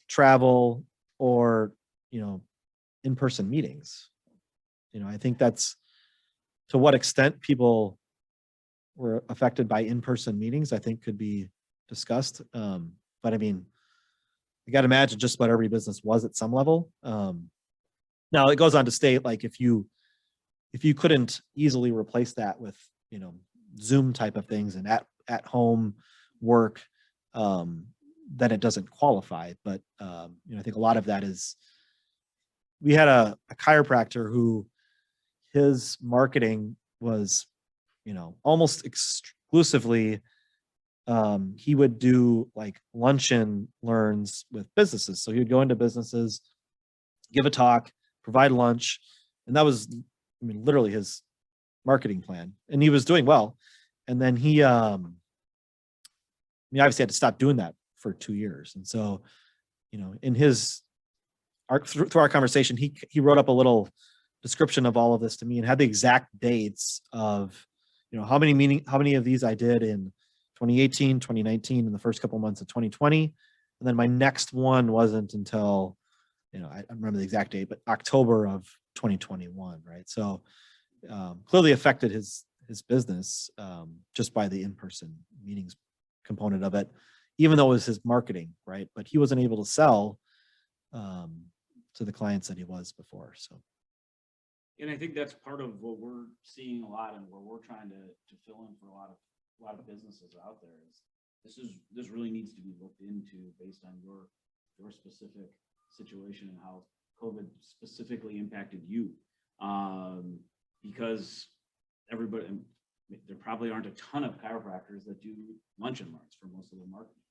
B: travel, or, in-person meetings, I think that's to what extent people were affected by in-person meetings, I think could be discussed. But I mean, you got to imagine just about every business was at some level. Now it goes on to state, like, if you couldn't easily replace that with, Zoom type of things and at home work, then it doesn't qualify. But, I think a lot of that is, we had a chiropractor who his marketing was, almost exclusively, he would do like luncheon learns with businesses. So he would go into businesses, give a talk, provide lunch. And that was, literally his marketing plan. And he was doing well. And then he, obviously had to stop doing that for 2 years. And so, in through our conversation, he wrote up a little description of all of this to me and had the exact dates of, how many of these I did in 2018, 2019, and the first couple months of 2020. And then my next one wasn't until, I remember the exact date, but October of 2021, right? So clearly affected his business just by the in-person meetings component of it, even though it was his marketing, right? But he wasn't able to sell to the clients that he was before. So.
A: And I think that's part of what we're seeing a lot and where we're trying to fill in for a lot of businesses out there is this really needs to be looked into based on your specific situation and how COVID specifically impacted you. Because everybody, there probably aren't a ton of chiropractors that do luncheon learns for most of their marketing,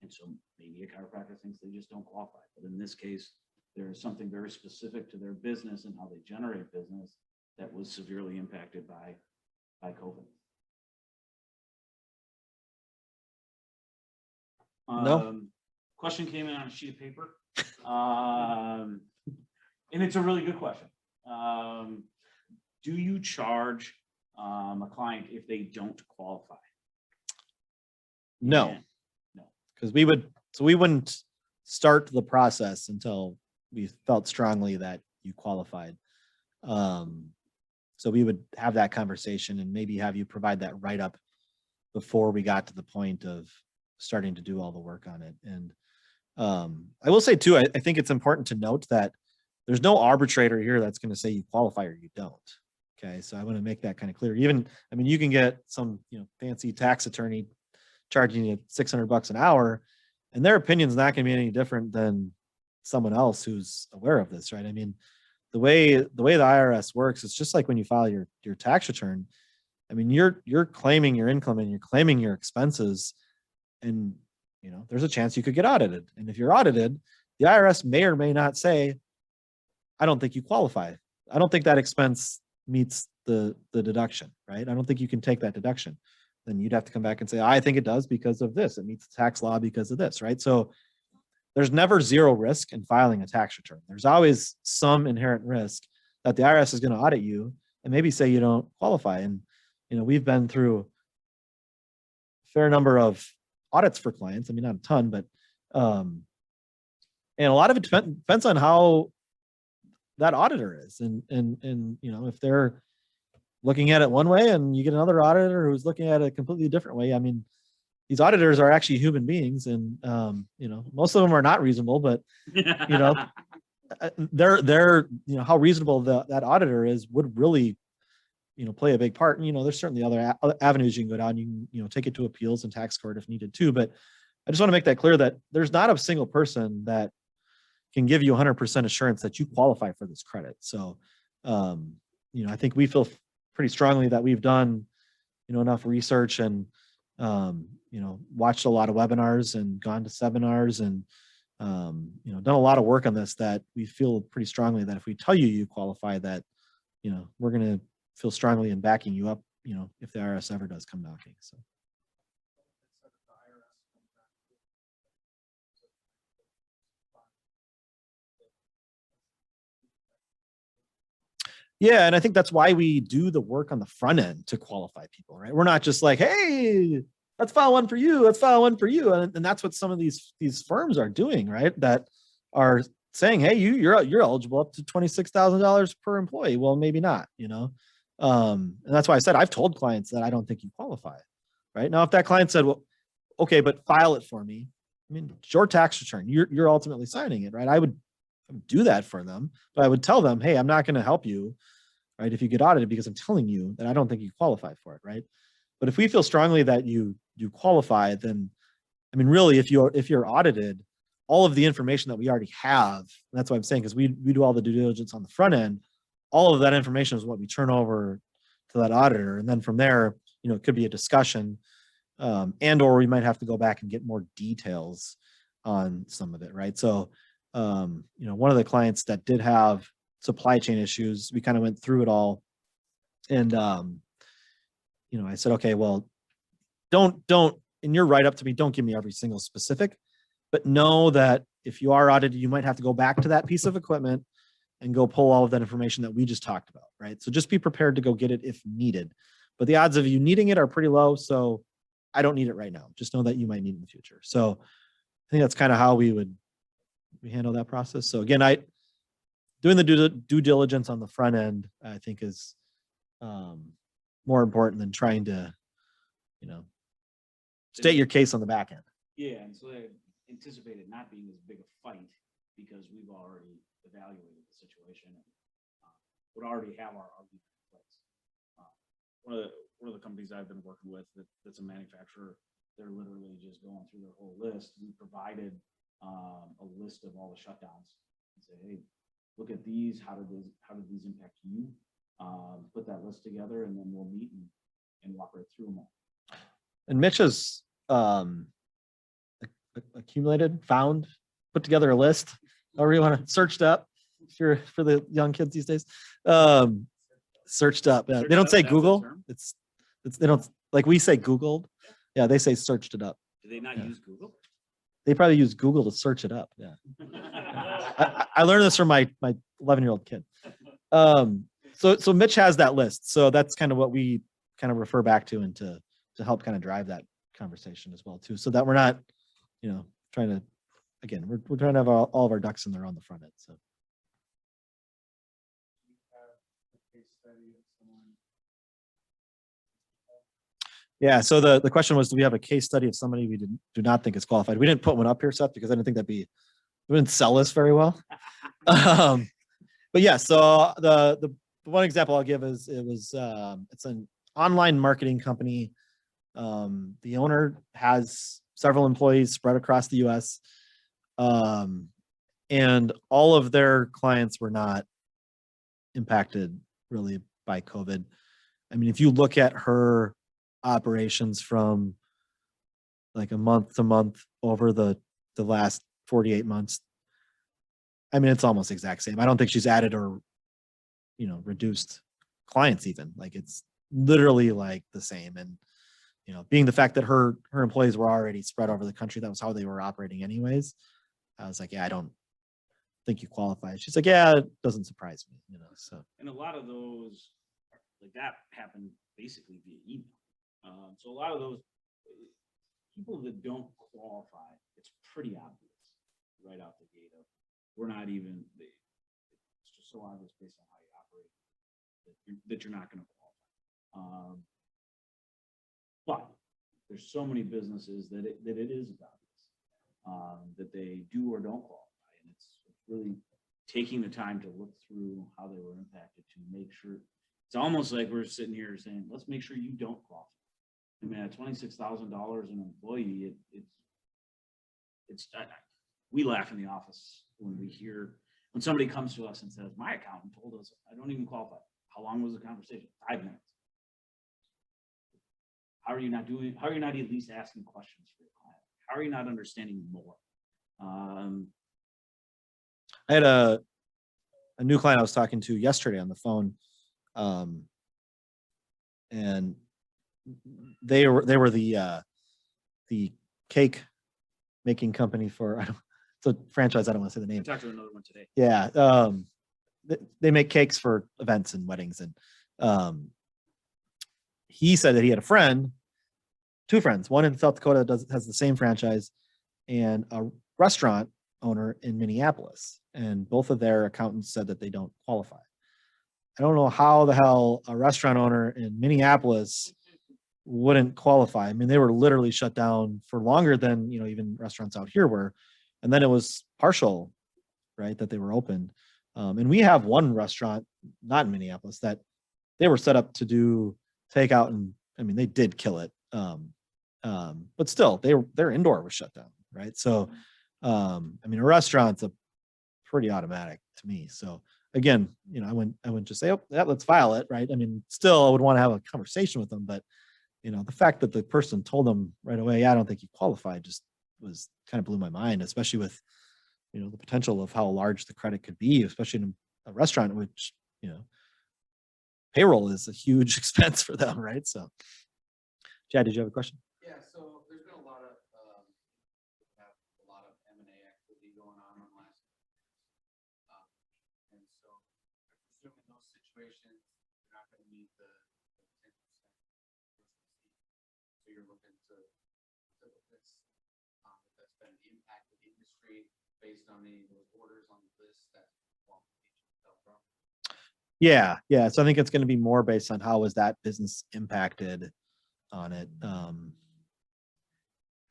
A: and so maybe a chiropractor thinks they just don't qualify. But in this case, there is something very specific to their business and how they generate business that was severely impacted by COVID.
B: No.
A: Question came in on a sheet of paper. And it's a really good question. Do you charge a client if they don't qualify?
B: No,
A: Yeah. No.
B: because we wouldn't start the process until we felt strongly that you qualified. So we would have that conversation and maybe have you provide that write-up before we got to the point of starting to do all the work on it. And I will say too, I think it's important to note that there's no arbitrator here that's going to say you qualify or you don't. Okay, so I want to make that kind of clear. Even, you can get some, fancy tax attorney charging you $600 an hour, and their opinion's not going to be any different than someone else who's aware of this, right? The way the IRS works, it's just like when you file your tax return. You're claiming your income and you're claiming your expenses, and there's a chance you could get audited. And if you're audited, the IRS may or may not say, I don't think you qualify. I don't think that expense meets the deduction, right? I don't think you can take that deduction. Then you'd have to come back and say, I think it does because of this. It meets the tax law because of this, right? So there's never zero risk in filing a tax return. There's always some inherent risk that the IRS is going to audit you and maybe say you don't qualify. And, we've been through a fair number of audits for clients. Not a ton, but, and a lot of it depends on how that auditor is. And, if they're looking at it one way and you get another auditor who's looking at it a completely different way. These auditors are actually human beings, and most of them are not reasonable, but they're how reasonable that auditor is would really play a big part. And there's certainly other avenues you can go down. You can take it to appeals and tax court if needed too. But I just want to make that clear that there's not a single person that can give you 100% assurance that you qualify for this credit. So I think we feel pretty strongly that we've done enough research and watched a lot of webinars and gone to seminars and done a lot of work on this, that we feel pretty strongly that if we tell you qualify, that we're going to feel strongly in backing you up if the IRS ever does come knocking. So yeah, and I think that's why we do the work on the front end to qualify people, right? We're not just like, hey, let's file one for you, let's file one for you. And that's what some of these firms are doing, right? That are saying, hey, you're eligible up to $26,000 per employee. Well, maybe not, you know? And that's why I said, I've told clients that I don't think you qualify. Right now, if that client said, well, okay, but file it for me. I mean, it's your tax return. You're ultimately signing it, right? I would do that for them, but I would tell them, hey, I'm not going to help you, right? If you get audited, because I'm telling you that I don't think you qualify for it, right? But if we feel strongly that you qualify, then, I mean, really, if you're audited, all of the information that we already have, and that's what I'm saying, because we do all the due diligence on the front end, all of that information is what we turn over to that auditor. And then from there, you know, it could be a discussion, and, or we might have to go back and get more details on some of it, right? So, you know, one of the clients that did have supply chain issues, we kind of went through it all. And, you know, I said, okay, well, don't, and you're right up to me, don't give me every single specific, but know that if you are audited, you might have to go back to that piece of equipment and go pull all of that information that we just talked about, right? So just be prepared to go get it if needed. But the odds of you needing it are pretty low. So I don't need it right now. Just know that you might need it in the future. So I think that's kind of how we handle that process. So again, doing the due diligence on the front end, I think is more important than trying to, you know, state your case on the back end.
A: Yeah, and so they anticipated not being as big a fight because we've already evaluated the situation and would already have our argument in place. One of the companies I've been working with that's a manufacturer, they're literally just going through their whole list. We provided a list of all the shutdowns and say, hey, look at these. How did these impact you? Put that list together, and then we'll meet and walk right through them all.
B: And Mitch has put together a list, however you want to, searched up for the young kids these days. Searched up. They don't say Google. It's they don't, like we say Googled. Yeah, they say searched it up.
A: Do they not use Google?
B: They probably use Google to search it up. Yeah. I learned this from my 11-year-old kid. So Mitch has that list. So that's kind of what we kind of refer back to and to help kind of drive that conversation as well too. So that we're not, you know, trying to, again, we're trying to have all of our ducks in there on the front end. So. Yeah. So the question was, do we have a case study of somebody we do not think is qualified? We didn't put one up here, Seth, because I didn't think we wouldn't sell this very well. But yeah, so the one example I'll give is it's an online marketing company. The owner has several employees spread across the US. And all of their clients were not impacted really by COVID. I mean, if you look at her operations from like a month to month over the last 48 months, I mean, it's almost exact same. I don't think she's added or, you know, reduced clients even. Like it's literally like the same. And, you know, being the fact that her employees were already spread over the country, that was how they were operating anyways. I was like, yeah, I don't think you qualify. She's like, yeah, it doesn't surprise me, you know, so.
A: And a lot of those, like that happened basically via email. So a lot of those people that don't qualify, it's pretty obvious right out the gate of, we're not even, it's just so obvious based on how you operate that you're not going to qualify. But there's so many businesses that it is obvious that they do or don't qualify. And it's really taking the time to look through how they were impacted to make sure. It's almost like we're sitting here saying, let's make sure you don't qualify. I mean, at $26,000 an employee, we laugh in the office when somebody comes to us and says, my accountant told us I don't even qualify. How long was the conversation? 5 minutes. How are you not at least asking questions for your client? How are you not understanding more?
B: I had a new client I was talking to yesterday on the phone. And they were the cake making company for, it's a franchise. I don't want to say the name.
A: I talked to another one today.
B: Yeah. They make cakes for events and weddings. And he said that he had two friends, one in South Dakota that has the same franchise, and a restaurant owner in Minneapolis. and both of their accountants said that they don't qualify. I don't know how the hell a restaurant owner in Minneapolis wouldn't qualify. I mean, they were literally shut down for longer than, even restaurants out here were. And then it was partial, right, that they were open. And we have one restaurant, not in Minneapolis, that they were set up to do takeout, and I mean, they did kill it. But still, their indoor was shut down, right? So, I mean, a restaurant's a pretty automatic to me. So again, I wouldn't just say, oh, yeah, let's file it, right? I mean, still, I would want to have a conversation with them, but the fact that the person told them right away, yeah, I don't think you qualify, just was kind of blew my mind, especially with, the potential of how large the credit could be, especially in a restaurant, which, payroll is a huge expense for them, right? So, Chad, did you have a question?
F: Yeah, so there's been a lot of M&A activity going on in the last. And so I presume in those situations, you're not gonna meet the 10%. So you're looking to look at this, that's been impacted industry based on any of those orders on the list that.
B: Yeah. So I think it's going to be more based on how was that business impacted on it. I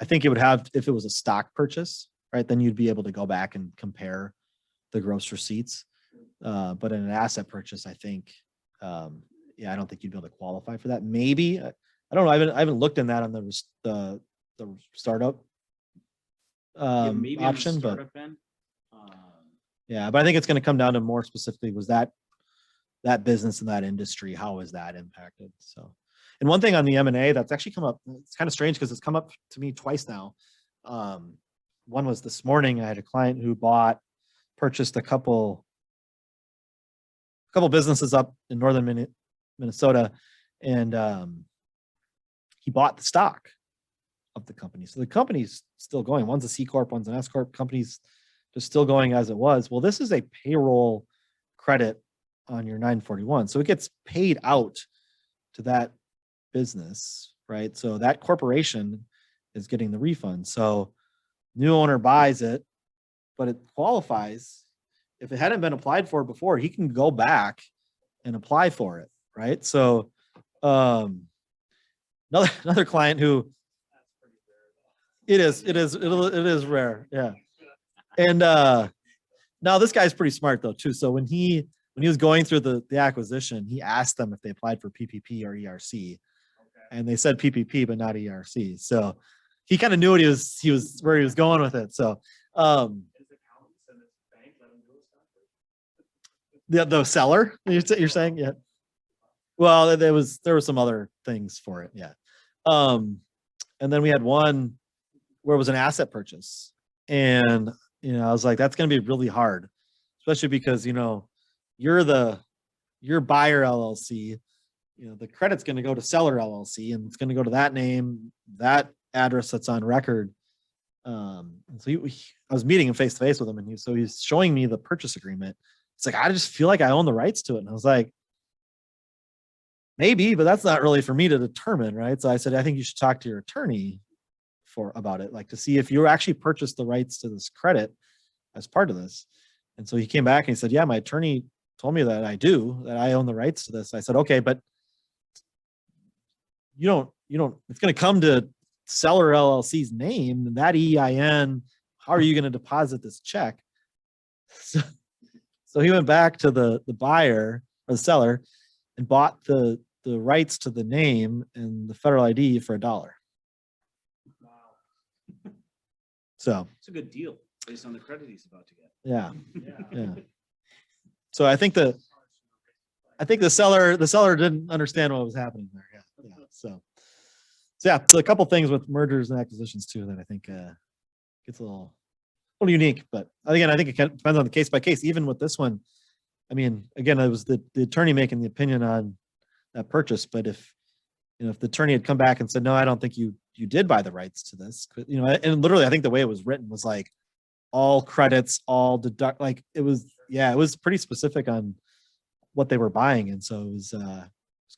B: think it would have, if it was a stock purchase, right, then you'd be able to go back and compare the gross receipts. But in an asset purchase, I think, I don't think you'd be able to qualify for that. Maybe, I don't know. I haven't looked in that on the startup
A: Maybe on the
B: option, but
A: startup end.
B: yeah, but I think it's going to come down to more specifically, was that business in that industry, how is that impacted? So, and one thing on the M&A that's actually come up, it's kind of strange because it's come up to me twice now. One was this morning. I had a client who purchased a couple businesses up in northern Minnesota, and he bought the stock of the company. So the company's still going. One's a C Corp, one's an S Corp. Company's just still going as it was. Well, this is a payroll credit on your 941. So it gets paid out to that business, right? So that corporation is getting the refund. So new owner buys it, but it qualifies. If it hadn't been applied for before, he can go back and apply for it, right? So another client who it is rare, yeah. And now this guy's pretty smart though too. So when he was going through the acquisition, he asked them if they applied for PPP or ERC, and they said PPP but not ERC. So he kind of knew what he was where he was going with it. So the seller, you're saying, yeah. Well, there were some other things for it, yeah. And then we had one where it was an asset purchase, and I was like, that's going to be really hard, especially because you're buyer LLC. The credit's going to go to seller LLC, and it's going to go to that name, that address that's on record. And so I was meeting him face to face with him, and he's showing me the purchase agreement. It's like, I just feel like I own the rights to it. And I was like, maybe, but that's not really for me to determine, right? So I said, I think you should talk to your attorney about it, like to see if you actually purchased the rights to this credit as part of this. And so he came back and he said, yeah, my attorney told me that I own the rights to this. I said, okay, but you don't, it's going to come to seller LLC's name, and that EIN, how are you going to deposit this check? So he went back to the buyer or the seller and bought the rights to the name and the federal ID for $1. So
A: It's a good deal based on the credit he's about to get.
B: yeah. So I think the seller didn't understand what was happening there. Yeah. So a couple things with mergers and acquisitions too that I think gets a little unique. But again, I think it depends on the case by case. Even with this one, I mean, again, it was the attorney making the opinion on that purchase. But if the attorney had come back and said, no, I don't think you did buy the rights to this, and literally, I think the way it was written was like all credits, all deduct, like it was pretty specific on what they were buying. And so it was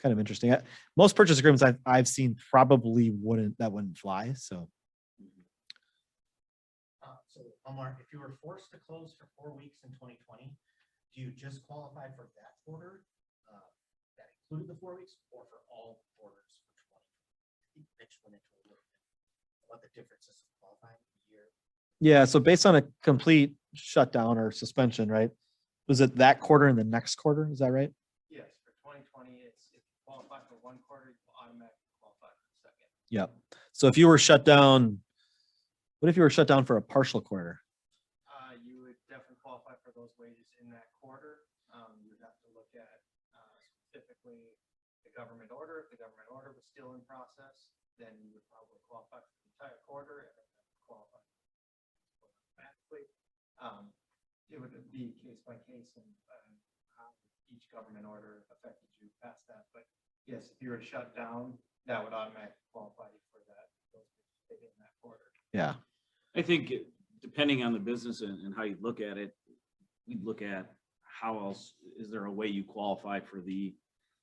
B: kind of interesting. Most purchase agreements I've seen probably wouldn't fly. So.
E: So One more, if you were forced to close for 4 weeks in 2020, do you just qualify for that quarter? That included the 4 weeks or for all quarters for 2020? I think Mitch went into a little bit about the differences of qualifying year.
B: Yeah, so based on a complete shutdown or suspension, right? Was it that quarter and the next quarter? Is that right?
D: Yes, for 2020, it's if you qualify for one quarter, you automatically qualify for the second.
B: Yep. So if you were shut down, what if you were shut down for a partial quarter?
D: You would definitely qualify for those wages in that quarter. You'd have to look at specifically the government order. If the government order was still in process, then you would probably qualify for the entire quarter and then qualify automatically. It would be case by case and how each government order affected you past that. But yes, if you were shut down, that would automatically qualify you for that. Those wages paid in that quarter.
B: Yeah.
A: I think depending on the business and how you look at it, we'd look at how else, is there a way you qualify for the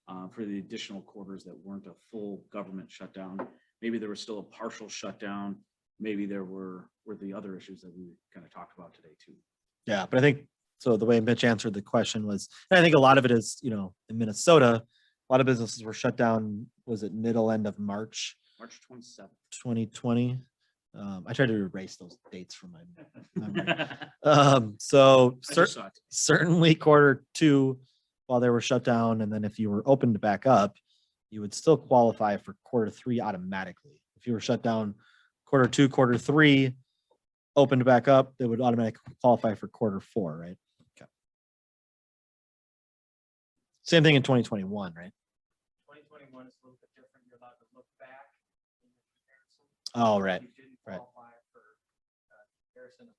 A: additional quarters that weren't a full government shutdown? Maybe there was still a partial shutdown. Maybe there were the other issues that we kind of talked about today too.
B: Yeah, but I think, so the way Mitch answered the question was, and I think a lot of it is, you know, in Minnesota, a lot of businesses were shut down, was it middle end of March
A: March 27th.
B: 2020? I tried to erase those dates from my memory. So
A: I just saw it.
B: certainly quarter two, while they were shut down, and then if you were opened back up, you would still qualify for quarter three automatically. If you were shut down quarter two, quarter three, opened back up, they would automatically qualify for quarter four, right? Okay. Same thing in 2021, right?
D: 2021 is a little bit different. You're allowed to look back in the comparison.
B: Oh, right.
D: You didn't
B: right.
D: qualify for comparison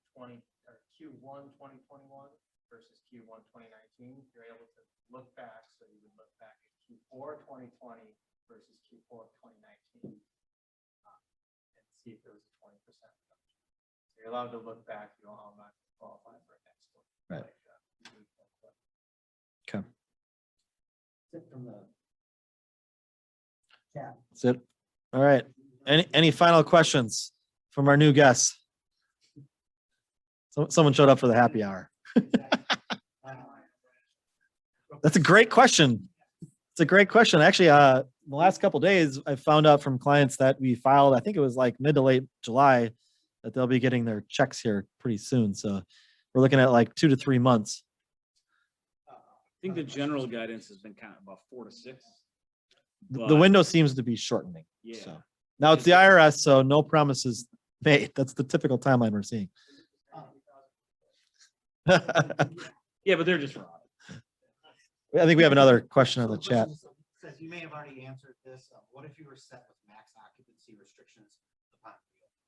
D: of Q1 2021 versus Q1 2019. You're able to look back, so you would look back at Q4 2020 versus Q4 2019 and see if there was a 20% reduction. So you're allowed to look back. You don't automatically qualify for it next one.
B: Right.
E: From the chat.
B: That's it. All right. Any final questions from our new guests? Someone showed up for the happy hour. That's a great question. It's a great question. Actually, the last couple of days, I found out from clients that we filed, I think it was like mid to late July, that they'll be getting their checks here pretty soon. So we're looking at like 2 to 3 months.
A: I think the general guidance has been kind of about 4 to 6.
B: The
A: But-
B: window seems to be shortening.
A: Yeah.
B: So now it's the IRS, so no promises made. That's the typical timeline we're seeing. I
A: Yeah, but they're just wrong.
B: think we have another question on the
E: So
B: chat.
E: question says, you may have already answered this. What if you were set with max occupancy restrictions upon reopening?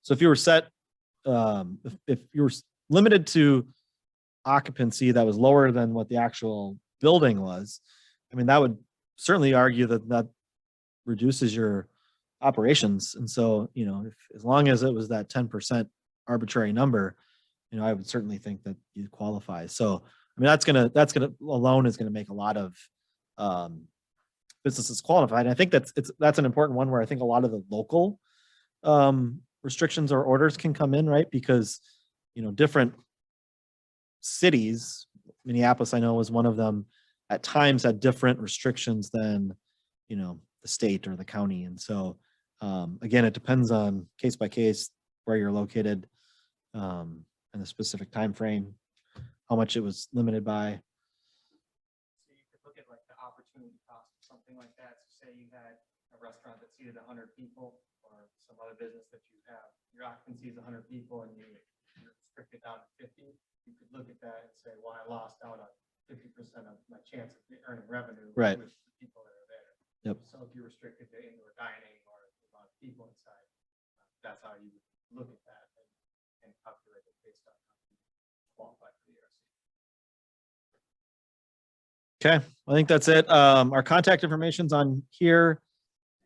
B: So if you were set, if you were limited to occupancy that was lower than what the actual building was, I mean, that would certainly argue that that reduces your operations. And so, you know, if, as long as it was that 10% arbitrary number, you know, I would certainly think that you qualify. So, I mean, that's gonna alone is gonna make a lot of businesses qualified. And I think that's an important one where I think a lot of the local restrictions or orders can come in, right? Because, you know, different cities, Minneapolis, I know, was one of them, at times had different restrictions than, you know, the state or the county. And so, again, it depends on case by case where you're located, and the specific time frame, how much it was limited by.
D: So you could look at like the opportunity cost of something like that. So say you had a restaurant that seated 100 people or some other business that you have, your occupancy is 100 people and you restrict it down to 50. You could look at that and say, well, I lost out on 50% of my chance of earning revenue
B: Right.
D: with the people that are there.
B: Yep.
D: So if you restricted to indoor dining or the amount of people inside, that's how you would look at that and calculate it based on how you qualify for the ERC.
B: Okay, I think that's it. Our contact information's on here.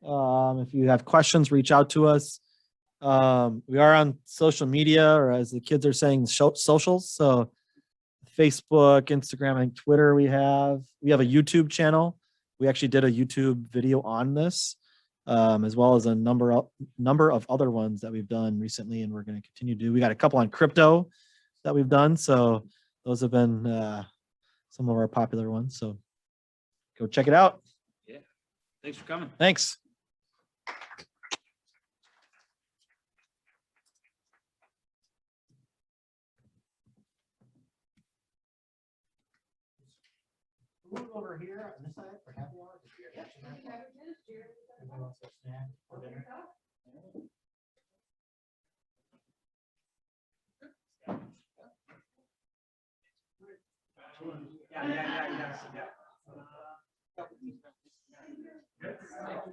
B: If you have questions, reach out to us. We are on social media, or as the kids are saying, socials. So Facebook, Instagram, and Twitter. We have a YouTube channel. We actually did a YouTube video on this. as well as a number of other ones that we've done recently, and we're going to continue to do. We got a couple on crypto that we've done, so those have been some of our popular ones. So go check it out.
A: Thanks for coming.
B: Thanks.
E: Move over here on this side for happy hour. 'cause we are catching up. Everyone wants a snack for dinner.
D: Yeah.